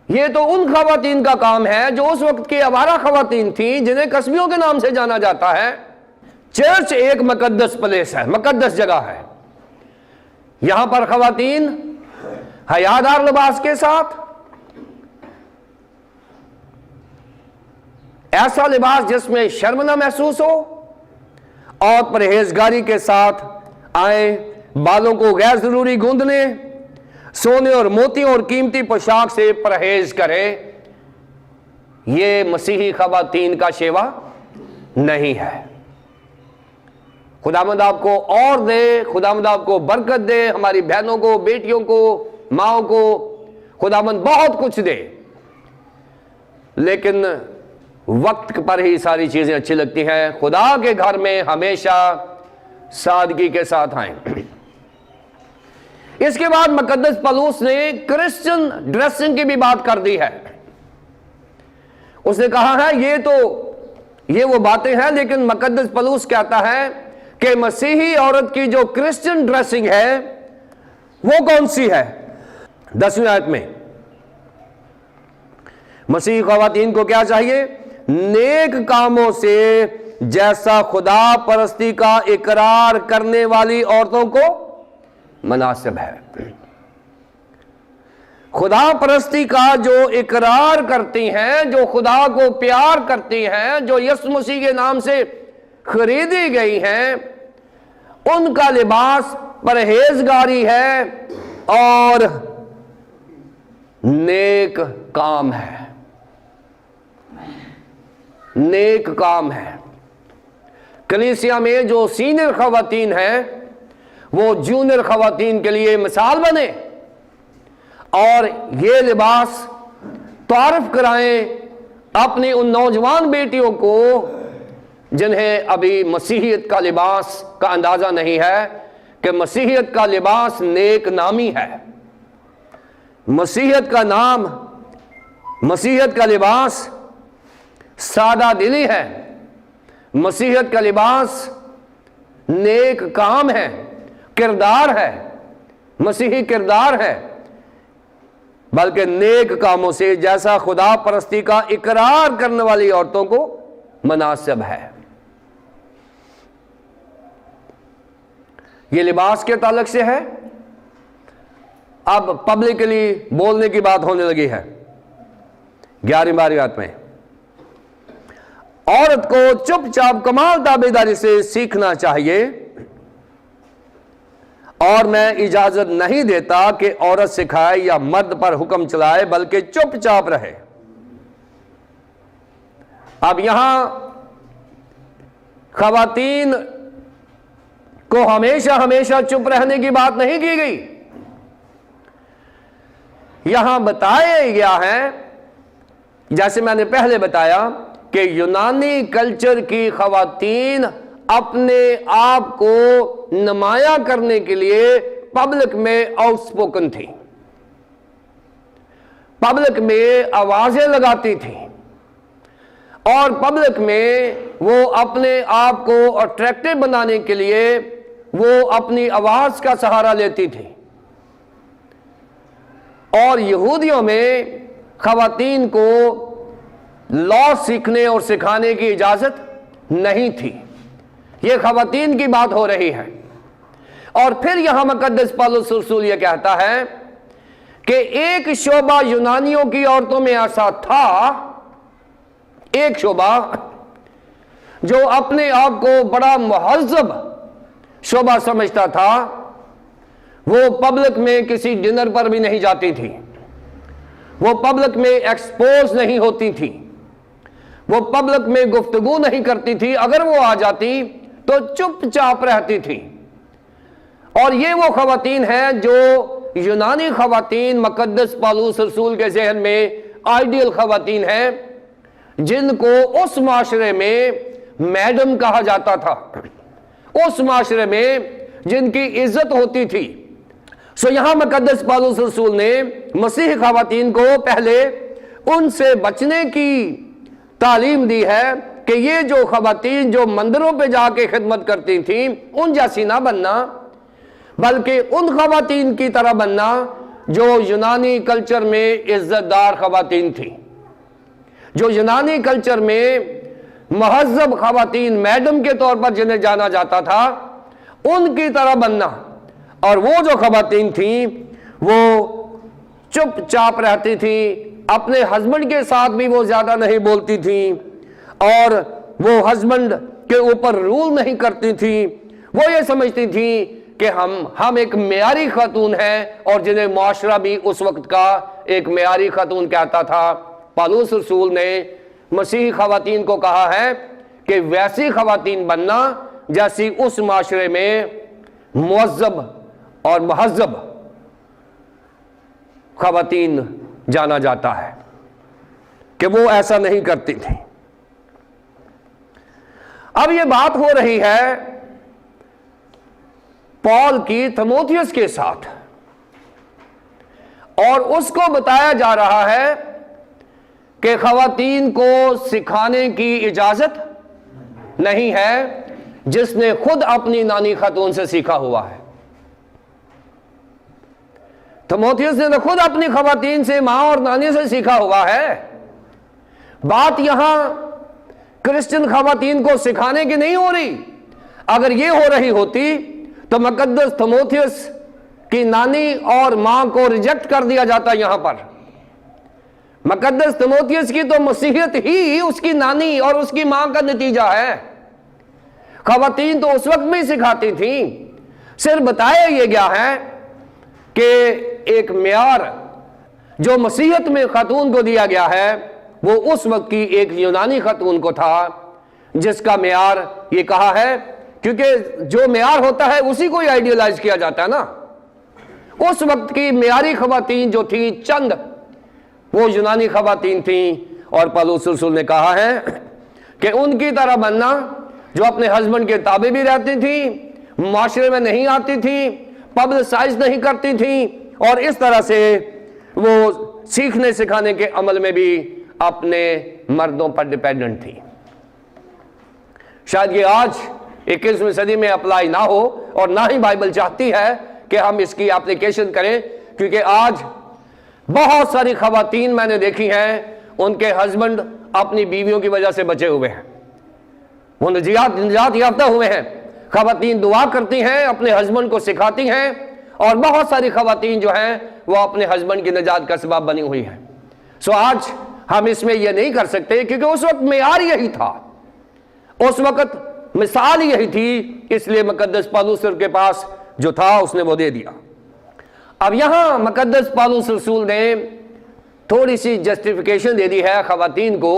یہ تو ان خواتین کا کام ہے جو اس وقت کی آوارہ خواتین تھیں، جنہیں قصبیوں کے نام سے جانا جاتا ہے۔ چرچ ایک مقدس پلیس ہے، مقدس جگہ ہے۔ یہاں پر خواتین حیادار لباس کے ساتھ، ایسا لباس جس میں شرم نہ محسوس ہو، اور پرہیزگاری کے ساتھ آئیں، بالوں کو غیر ضروری گوندنے، سونے اور موتیوں اور قیمتی پوشاک سے پرہیز کریں۔ یہ مسیحی خواتین کا شیوا نہیں ہے۔ خداوند آپ کو اور دے، خداوند آپ کو برکت دے، ہماری بہنوں کو، بیٹیوں کو، ماؤں کو خداوند بہت کچھ دے، لیکن وقت پر ہی ساری چیزیں اچھی لگتی ہیں۔ خدا کے گھر میں ہمیشہ سادگی کے ساتھ آئیں۔ اس کے بعد مقدس پالوس نے کرسچن ڈریسنگ کی بھی بات کر دی ہے۔ اس نے کہا ہے یہ وہ باتیں ہیں، لیکن مقدس پالوس کہتا ہے کہ مسیحی عورت کی جو کرسچن ڈریسنگ ہے وہ کون سی ہے؟ 10ویں آیت میں مسیحی خواتین کو کیا چاہیے؟ نیک کاموں سے جیسا خدا پرستی کا اقرار کرنے والی عورتوں کو مناسب ہے۔ خدا پرستی کا جو اقرار کرتی ہیں، جو خدا کو پیار کرتی ہیں، جو یسوع مسیح کے نام سے خریدی گئی ہیں، ان کا لباس پرہیزگاری ہے اور نیک کام ہے۔ نیک کام ہے۔ کلیسیا میں جو سینئر خواتین ہیں وہ جونیئر خواتین کے لیے مثال بنے، اور یہ لباس تعارف کرائیں اپنی ان نوجوان بیٹیوں کو جنہیں ابھی مسیحیت کا لباس کا اندازہ نہیں ہے کہ مسیحیت کا لباس نیک نامی ہے، مسیحیت کا نام، مسیحیت کا لباس سادہ دلی ہے، مسیحیت کا لباس نیک کام ہے، کردار ہے، مسیحی کردار ہے، بلکہ نیک کاموں سے جیسا خدا پرستی کا اقرار کرنے والی عورتوں کو مناسب ہے۔ یہ لباس کے تعلق سے ہے۔ اب پبلکلی بولنے کی بات ہونے لگی ہے 11ویں آیت میں، عورت کو چپ چاپ کمال تابعداری سے سیکھنا چاہیے، اور میں اجازت نہیں دیتا کہ عورت سکھائے یا مرد پر حکم چلائے، بلکہ چپ چاپ رہے۔ اب یہاں خواتین کو ہمیشہ چپ رہنے کی بات نہیں کی گئی، یہاں بتایا گیا ہے، جیسے میں نے پہلے بتایا کہ یونانی کلچر کی خواتین اپنے آپ کو نمایاں کرنے کے لیے پبلک میں آؤٹ سپوکن تھی، پبلک میں آوازیں لگاتی تھی، اور پبلک میں وہ اپنے آپ کو اٹریکٹیو بنانے کے لیے وہ اپنی آواز کا سہارا لیتی تھی۔ اور یہودیوں میں خواتین کو لا سیکھنے اور سکھانے کی اجازت نہیں تھی، یہ خواتین کی بات ہو رہی ہے۔ اور پھر یہاں مقدس پالوس رسول یہ کہتا ہے کہ ایک شعبہ یونانیوں کی عورتوں میں ایسا تھا، ایک شعبہ جو اپنے آپ کو بڑا مہذب شعبہ سمجھتا تھا، وہ پبلک میں کسی ڈنر پر بھی نہیں جاتی تھی، وہ پبلک میں ایکسپوز نہیں ہوتی تھی، وہ پبلک میں گفتگو نہیں کرتی تھی، اگر وہ آ جاتی تو چپ چاپ رہتی تھی۔ اور یہ وہ خواتین ہیں جو یونانی خواتین مقدس پالوس رسول کے ذہن میں آئیڈیل خواتین ہیں، جن کو اس معاشرے میں میڈم کہا جاتا تھا، اس معاشرے میں جن کی عزت ہوتی تھی۔ سو یہاں مقدس پالوس رسول نے مسیحی خواتین کو پہلے ان سے بچنے کی تعلیم دی ہے کہ یہ جو خواتین جو مندروں پہ جا کے خدمت کرتی تھیں ان جیسی نہ بننا، بلکہ ان خواتین کی طرح بننا جو یونانی کلچر میں عزت دار خواتین تھیں، جو یونانی کلچر میں مہذب خواتین میڈم کے طور پر جنہیں جانا جاتا تھا، ان کی طرح بننا۔ اور وہ جو خواتین تھیں وہ چپ چاپ رہتی تھیں، اپنے ہسبینڈ کے ساتھ بھی وہ زیادہ نہیں بولتی تھیں، اور وہ ہسبینڈ کے اوپر رول نہیں کرتی تھیں۔ وہ یہ سمجھتی تھیں کہ ہم ایک معیاری خاتون ہیں، اور جنہیں معاشرہ بھی اس وقت کا ایک معیاری خاتون کہتا تھا۔ پالوس رسول نے مسیحی خواتین کو کہا ہے کہ ویسی خواتین بننا جیسی اس معاشرے میں مہذب اور مہذب خواتین جانا جاتا ہے، کہ وہ ایسا نہیں کرتی تھی۔ اب یہ بات ہو رہی ہے پال کی تیموتھیوس کے ساتھ، اور اس کو بتایا جا رہا ہے کہ خواتین کو سکھانے کی اجازت نہیں ہے جس نے خود اپنی نانی خاتون سے سیکھا ہوا ہے۔ تیموتھیوس نے خود اپنی خواتین سے، ماں اور نانی سے سیکھا ہوا ہے۔ بات یہاں کرسچن خواتین کو سکھانے کی نہیں ہو رہی۔ اگر یہ ہو رہی ہوتی تو مقدس تیموتھیوس کی نانی اور ماں کو ریجیکٹ کر دیا جاتا یہاں پر۔ مقدس تیموتھیوس کی تو مسیحیت ہی اس کی نانی اور اس کی ماں کا نتیجہ ہے۔ خواتین تو اس وقت بھی سکھاتی تھیں، صرف بتایا یہ گیا ہے کہ ایک معیار جو مسیحیت میں خاتون کو دیا گیا ہے وہ اس وقت کی ایک یونانی خاتون کو تھا، جس کا معیار یہ کہا ہے، کیونکہ جو معیار ہوتا ہے اسی کو آئیڈیلائز کیا جاتا ہے نا۔ اس وقت کی معیاری خواتین جو تھی چند وہ یونانی خواتین تھیں، اور پالوس رسول نے کہا ہے کہ ان کی طرح بننا جو اپنے ہسبینڈ کے تابع بھی رہتی تھی، معاشرے میں نہیں آتی تھی، پبلسائز نہیں کرتی تھی، اور اس طرح سے وہ سیکھنے سکھانے کے عمل میں بھی اپنے مردوں پر ڈیپینڈنٹ تھی۔ شاید یہ آج 21ویں صدی میں اپلائی نہ ہو، اور نہ ہی بائبل چاہتی ہے کہ ہم اس کی اپلیکیشن کریں، کیونکہ آج بہت ساری خواتین میں نے دیکھی ہیں، ان کے ہسبینڈ اپنی بیویوں کی وجہ سے بچے ہوئے ہیں، وہ نجات یافتہ ہوئے ہیں۔ خواتین دعا کرتی ہیں، اپنے ہسبینڈ کو سکھاتی ہیں، اور بہت ساری خواتین جو ہیں وہ اپنے ہسبینڈ کی نجات کا سبب بنی ہوئی ہیں۔ سو آج ہم اس میں یہ نہیں کر سکتے، کیونکہ اس وقت معیار یہی تھا، اس وقت مثال یہی تھی، اس لیے مقدس پالوس کے پاس جو تھا اس نے وہ دے دیا۔ اب یہاں مقدس پالوس رسول نے تھوڑی سی جسٹیفیکیشن دے دی ہے خواتین کو،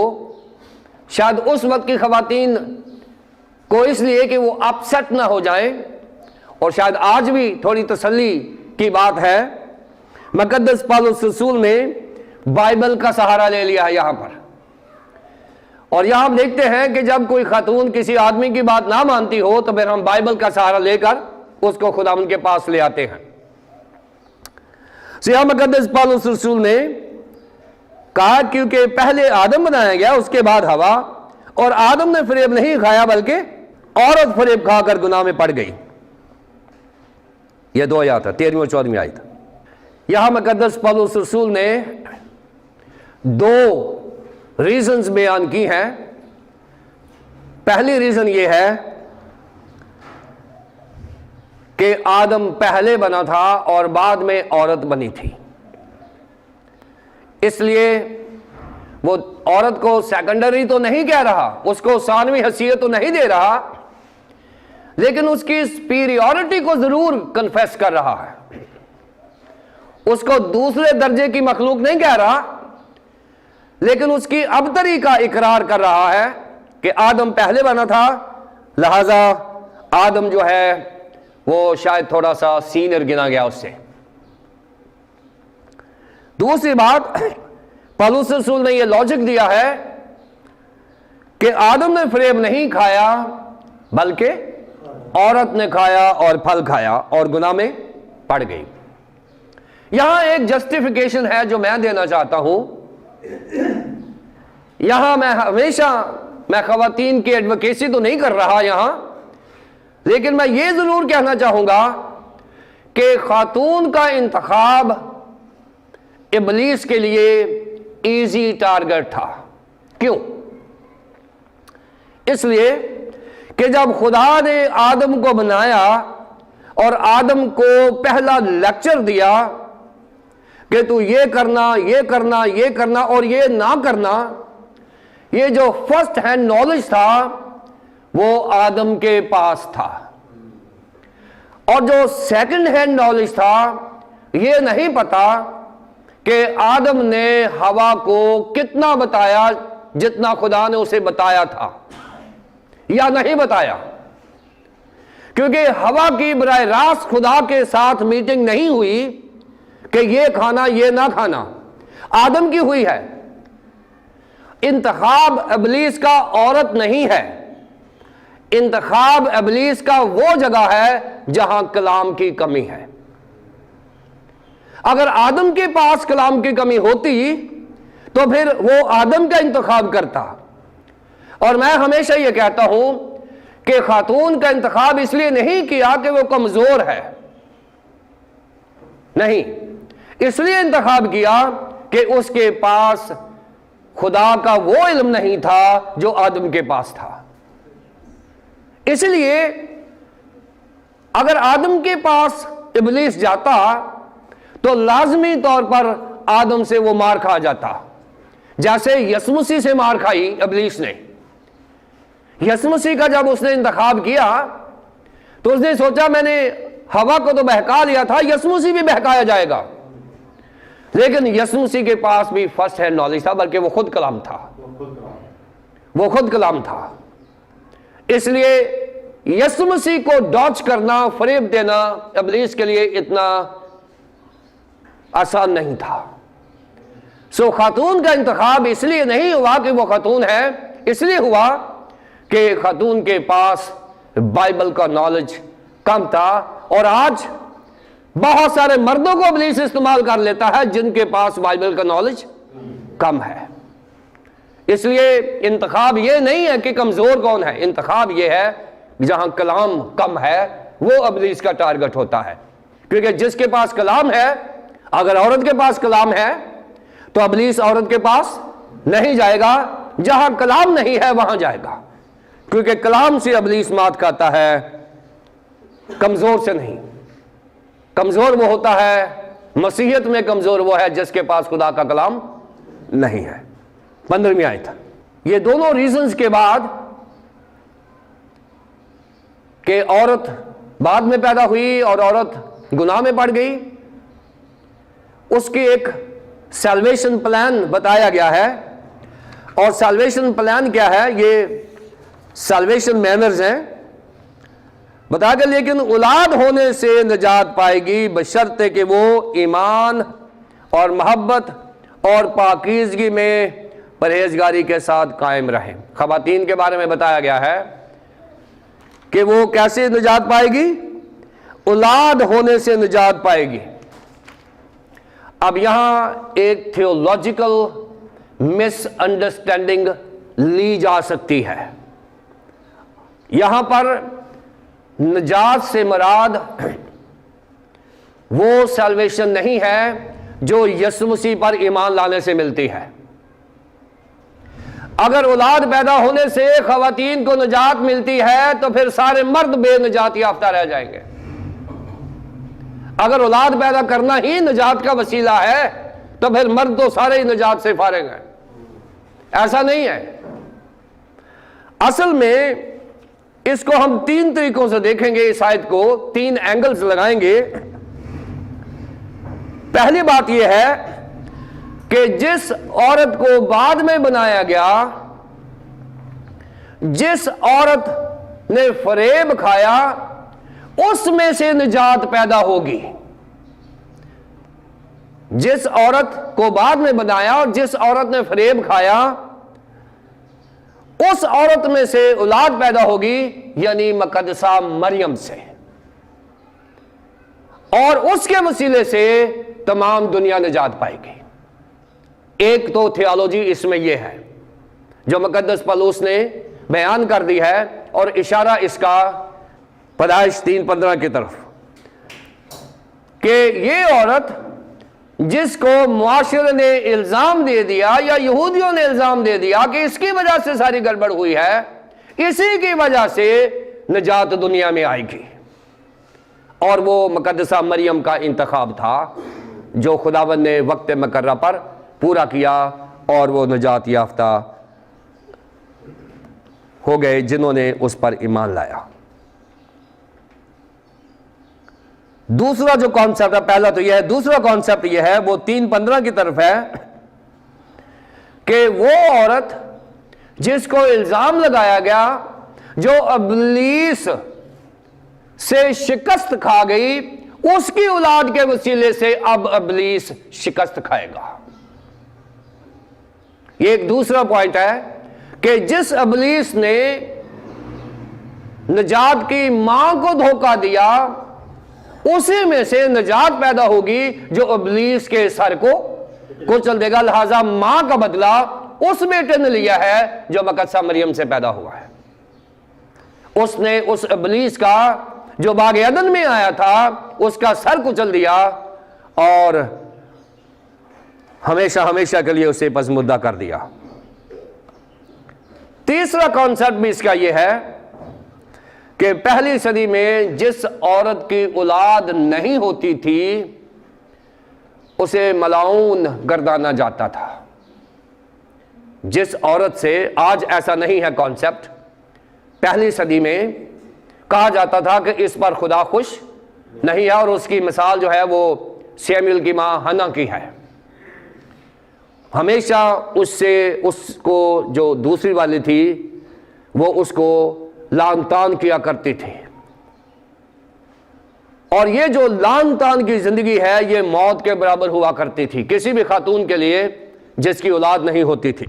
شاید اس وقت کی خواتین کو اس لیے کہ وہ اپسٹ نہ ہو جائیں، اور شاید آج بھی تھوڑی تسلی کی بات ہے۔ مقدس پالوس رسول نے بائبل کا سہارا لے لیا ہے یہاں پر، اور یہاں ہم دیکھتے ہیں کہ جب کوئی خاتون کسی آدمی کی بات نہ مانتی ہو تو پھر ہم بائبل کا سہارا لے کر اس کو خداوند کے پاس لے آتے ہیں۔ یہاں مقدس پالوس رسول نے کہا کیونکہ پہلے آدم بنایا گیا، اس کے بعد ہوا، اور آدم نے فریب نہیں کھایا بلکہ عورت فریب کھا کر گناہ میں پڑ گئی۔ یہ 2 آیات ہے، 13 اور 14 آیت۔ یہاں مقدس پالوس رسول نے 2 ریزنز بیان کی ہیں۔ پہلی ریزن یہ ہے کہ آدم پہلے بنا تھا اور بعد میں عورت بنی تھی، اس لیے وہ عورت کو سیکنڈری تو نہیں کہہ رہا، اس کو ثانوی حیثیت تو نہیں دے رہا، لیکن اس کی سپیریورٹی کو ضرور کنفیس کر رہا ہے، اس کو دوسرے درجے کی مخلوق نہیں کہہ رہا، لیکن اس کی ابتری کا اقرار کر رہا ہے کہ آدم پہلے بنا تھا، لہذا آدم جو ہے وہ شاید تھوڑا سا سینئر گنا گیا اس سے۔ دوسری بات، پالوس رسول نے یہ لاجک دیا ہے کہ آدم نے فریب نہیں کھایا بلکہ عورت نے کھایا اور پھل کھایا اور گناہ میں پڑ گئی۔ یہاں ایک جسٹیفیکیشن ہے جو میں دینا چاہتا ہوں۔ یہاں میں خواتین کی ایڈوکیسی تو نہیں کر رہا یہاں، لیکن میں یہ ضرور کہنا چاہوں گا کہ خاتون کا انتخاب ابلیس کے لیے ایزی ٹارگٹ تھا۔ کیوں؟ اس لیے کہ جب خدا نے آدم کو بنایا اور آدم کو پہلا لیکچر دیا کہ تو یہ کرنا، یہ کرنا، یہ کرنا اور یہ نہ کرنا، یہ جو فرسٹ ہینڈ نالج تھا وہ آدم کے پاس تھا، اور جو سیکنڈ ہینڈ نالج تھا یہ نہیں پتا کہ آدم نے ہوا کو کتنا بتایا جتنا خدا نے اسے بتایا تھا یا نہیں بتایا، کیونکہ ہوا کی براہ راست خدا کے ساتھ میٹنگ نہیں ہوئی کہ یہ کھانا یہ نہ کھانا، آدم کی ہوئی ہے۔ انتخاب ابلیس کا عورت نہیں ہے، انتخاب ابلیس کا وہ جگہ ہے جہاں کلام کی کمی ہے۔ اگر آدم کے پاس کلام کی کمی ہوتی تو پھر وہ آدم کا انتخاب کرتا، اور میں ہمیشہ یہ کہتا ہوں کہ خاتون کا انتخاب اس لیے نہیں کیا کہ وہ کمزور ہے، نہیں، اس لیے انتخاب کیا کہ اس کے پاس خدا کا وہ علم نہیں تھا جو آدم کے پاس تھا۔ اس لیے اگر آدم کے پاس ابلیس جاتا تو لازمی طور پر آدم سے وہ مار کھا جاتا، جیسے یسوع مسیح سے مار کھائی ابلیس نے۔ یسوع مسیح کا جب اس نے انتخاب کیا تو اس نے سوچا میں نے ہوا کو تو بہکا لیا تھا، یسوع مسیح بھی بہکایا جائے گا، لیکن یسوع مسیح کے پاس بھی فرسٹ ہینڈ نالج تھا، بلکہ وہ خود کلام تھا، وہ خود کلام تھا۔ اس لیے یسوع مسیح کو ڈاچ کرنا، فریب دینا ابلیس کے لیے اتنا آسان نہیں تھا۔ سو خاتون کا انتخاب اس لیے نہیں ہوا کہ وہ خاتون ہے، اس لیے ہوا کہ خاتون کے پاس بائبل کا نالج کم تھا، اور آج بہت سارے مردوں کو ابلیس استعمال کر لیتا ہے جن کے پاس بائبل کا نالج کم ہے۔ اس لیے انتخاب یہ نہیں ہے کہ کمزور کون ہے، انتخاب یہ ہے جہاں کلام کم ہے وہ ابلیس کا ٹارگٹ ہوتا ہے، کیونکہ جس کے پاس کلام ہے، اگر عورت کے پاس کلام ہے تو ابلیس عورت کے پاس نہیں جائے گا، جہاں کلام نہیں ہے وہاں جائے گا، کیونکہ کلام سے ابلیس مات کھاتا ہے، کمزور سے نہیں۔ کمزور وہ ہوتا ہے، مسیحیت میں کمزور وہ ہے جس کے پاس خدا کا کلام نہیں ہے۔ 15ویں آیت، یہ دونوں ریزنز کے بعد کہ عورت بعد میں پیدا ہوئی اور عورت گناہ میں پڑ گئی، اس کی ایک سیلویشن پلان بتایا گیا ہے، اور سیلویشن پلان کیا ہے؟ یہ سیلویشن مینرز ہیں، بتا کہ لیکن اولاد ہونے سے نجات پائے گی بشرطے کہ وہ ایمان اور محبت اور پاکیزگی میں پرہیزگاری کے ساتھ قائم رہیں۔ خواتین کے بارے میں بتایا گیا ہے کہ وہ کیسے نجات پائے گی؟ اولاد ہونے سے نجات پائے گی۔ اب یہاں ایک تھیولوجیکل مس انڈرسٹینڈنگ لی جا سکتی ہے۔ یہاں پر نجات سے مراد وہ سیلویشن نہیں ہے جو یسوع مسیح پر ایمان لانے سے ملتی ہے۔ اگر اولاد پیدا ہونے سے خواتین کو نجات ملتی ہے تو پھر سارے مرد بے نجات یافتہ رہ جائیں گے۔ اگر اولاد پیدا کرنا ہی نجات کا وسیلہ ہے تو پھر مرد تو سارے ہی نجات سے فارغ ہیں۔ ایسا نہیں ہے۔ اصل میں اس کو ہم 3 طریقوں سے دیکھیں گے، اس آیت کو 3 اینگلز لگائیں گے۔ پہلی بات یہ ہے کہ جس عورت کو بعد میں بنایا گیا، جس عورت نے فریب کھایا، اس میں سے نجات پیدا ہوگی۔ جس عورت کو بعد میں بنایا اور جس عورت نے فریب کھایا، اس عورت میں سے اولاد پیدا ہوگی، یعنی مقدسہ مریم سے، اور اس کے وسیلے سے تمام دنیا نجات پائے گی۔ ایک تو تھیالوجی اس میں یہ ہے جو مقدس پولس نے بیان کر دی ہے، اور اشارہ اس کا پیدائش 3:15 کی طرف، کہ یہ عورت جس کو معاشرے نے الزام دے دیا یا یہودیوں نے الزام دے دیا کہ اس کی وجہ سے ساری گڑبڑ ہوئی ہے، اسی کی وجہ سے نجات دنیا میں آئے گی، اور وہ مقدسہ مریم کا انتخاب تھا جو خداوند نے وقت مقررہ پر پورا کیا، اور وہ نجات یافتہ ہو گئے جنہوں نے اس پر ایمان لایا۔ دوسرا جو کانسیپٹ ہے، پہلا تو یہ ہے، دوسرا کانسیپٹ یہ ہے، وہ 3:15 کی طرف ہے، کہ وہ عورت جس کو الزام لگایا گیا، جو ابلیس سے شکست کھا گئی، اس کی اولاد کے وسیلے سے اب ابلیس شکست کھائے گا۔ یہ ایک دوسرا پوائنٹ ہے کہ جس ابلیس نے نجات کی ماں کو دھوکہ دیا، اسی میں سے نجات پیدا ہوگی جو ابلیس کے سر کو کچل دے گا۔ لہذا ماں کا بدلہ اس بیٹے نے لیا ہے جو مقدسہ مریم سے پیدا ہوا ہے۔ اس نے اس ابلیس کا جو باغ عدن میں آیا تھا، اس کا سر کچل دیا اور ہمیشہ ہمیشہ کے لیے اسے پسماندہ کر دیا۔ تیسرا کانسیپٹ بھی اس کا یہ ہے کہ پہلی صدی میں جس عورت کی اولاد نہیں ہوتی تھی اسے ملعون گردانا جاتا تھا۔ جس عورت سے، آج ایسا نہیں ہے کانسیپٹ، پہلی صدی میں کہا جاتا تھا کہ اس پر خدا خوش نہیں ہے، اور اس کی مثال جو ہے وہ سیموئیل کی ماں ہنا کی ہے۔ ہمیشہ اس کو جو دوسری والی تھی وہ اس کو لعن طعن کیا کرتی تھی، اور یہ جو لعن طعن کی زندگی ہے یہ موت کے برابر ہوا کرتی تھی کسی بھی خاتون کے لیے جس کی اولاد نہیں ہوتی تھی۔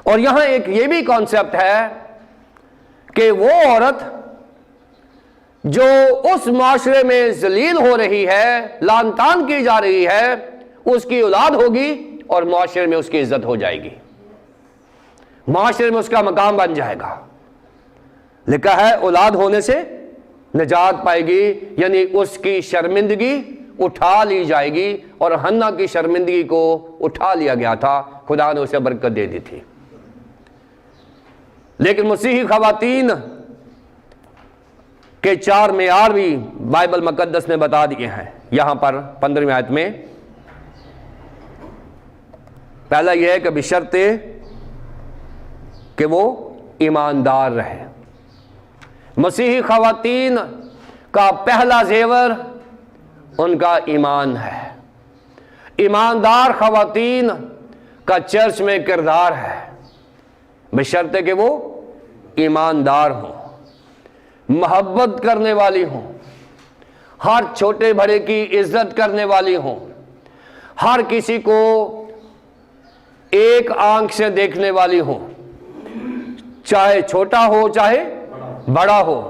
اور یہاں ایک یہ بھی کانسیپٹ ہے کہ وہ عورت جو اس معاشرے میں ذلیل ہو رہی ہے، لعن طعن کی جا رہی ہے، اس کی اولاد ہوگی اور معاشرے میں اس کی عزت ہو جائے گی، معاشرے میں اس کا مقام بن جائے گا۔ لکھا ہے اولاد ہونے سے نجات پائے گی، یعنی اس کی شرمندگی اٹھا لی جائے گی، اور حنا کی شرمندگی کو اٹھا لیا گیا تھا، خدا نے اسے برکت دے دی تھی۔ لیکن مسیحی خواتین کے 4 معیار بھی بائبل مقدس نے بتا دیے ہیں۔ یہاں پر 15ویں آیت میں پہلا یہ ہے کہ بشرطے کہ وہ ایماندار رہے۔ مسیحی خواتین کا پہلا زیور ان کا ایمان ہے۔ ایماندار خواتین کا چرچ میں کردار ہے، بشرطے کہ وہ ایماندار ہوں، محبت کرنے والی ہوں، ہر چھوٹے بڑے کی عزت کرنے والی ہوں، ہر کسی کو ایک آنکھ سے دیکھنے والی ہوں، چاہے چھوٹا ہو چاہے بڑا ہو،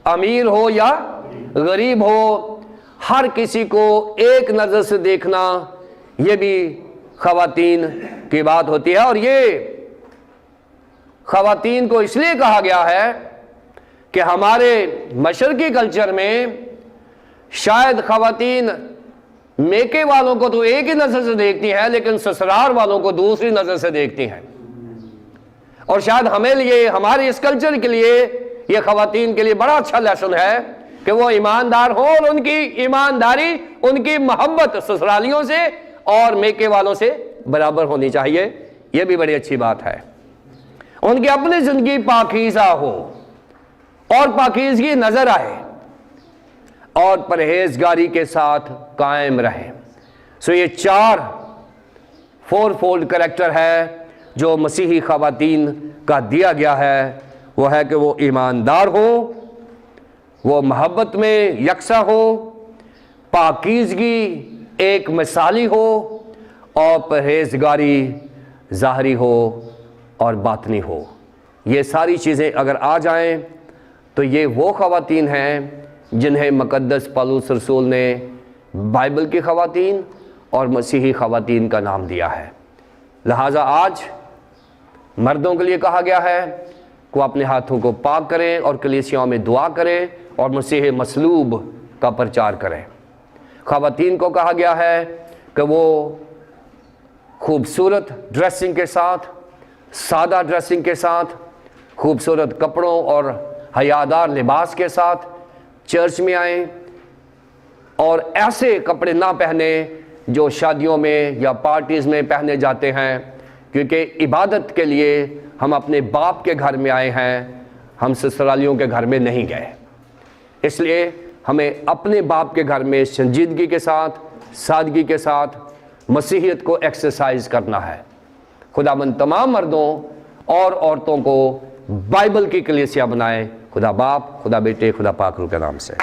امیر ہو یا غریب ہو، ہر کسی کو ایک نظر سے دیکھنا، یہ بھی خواتین کی بات ہوتی ہے۔ اور یہ خواتین کو اس لیے کہا گیا ہے کہ ہمارے مشرقی کلچر میں شاید خواتین میکے والوں کو تو ایک ہی نظر سے دیکھتی ہیں، لیکن سسرال والوں کو دوسری نظر سے دیکھتی ہیں۔ اور شاید ہمیں لیے، ہمارے اس کلچر کے لیے، یہ خواتین کے لیے بڑا اچھا لیسن ہے کہ وہ ایماندار ہوں، اور ان کی ایمانداری، ان کی محبت سسرالیوں سے اور میکے والوں سے برابر ہونی چاہیے۔ یہ بھی بڑی اچھی بات ہے۔ ان کی اپنی زندگی پاکیزہ ہو اور پاکیزگی نظر آئے، اور پرہیزگاری کے ساتھ قائم رہے۔ یہ 4 فولڈ کریکٹر ہے جو مسیحی خواتین کا دیا گیا ہے۔ وہ ہے کہ وہ ایماندار ہو، وہ محبت میں یکساں ہو، پاکیزگی ایک مثالی ہو، اور پرہیزگاری ظاہری ہو اور باطنی ہو۔ یہ ساری چیزیں اگر آ جائیں تو یہ وہ خواتین ہیں جنہیں مقدس پولس رسول نے بائبل کی خواتین اور مسیحی خواتین کا نام دیا ہے۔ لہٰذا آج مردوں کے لیے کہا گیا ہے کہ وہ اپنے ہاتھوں کو پاک کریں اور کلیسیاؤں میں دعا کریں اور مسیح مصلوب کا پرچار کریں۔ خواتین کو کہا گیا ہے کہ وہ خوبصورت ڈریسنگ کے ساتھ، سادہ ڈریسنگ کے ساتھ، خوبصورت کپڑوں اور حیادار لباس کے ساتھ چرچ میں آئیں، اور ایسے کپڑے نہ پہنیں جو شادیوں میں یا پارٹیز میں پہنے جاتے ہیں، کیونکہ عبادت کے لیے ہم اپنے باپ کے گھر میں آئے ہیں، ہم سسرالیوں کے گھر میں نہیں گئے۔ اس لیے ہمیں اپنے باپ کے گھر میں سنجیدگی کے ساتھ، سادگی کے ساتھ مسیحیت کو ایکسرسائز کرنا ہے۔ خداوند تمام مردوں اور عورتوں کو بائبل کی کلیسیا بنائے۔ خدا باپ، خدا بیٹے، خدا پاک روح کے نام سے۔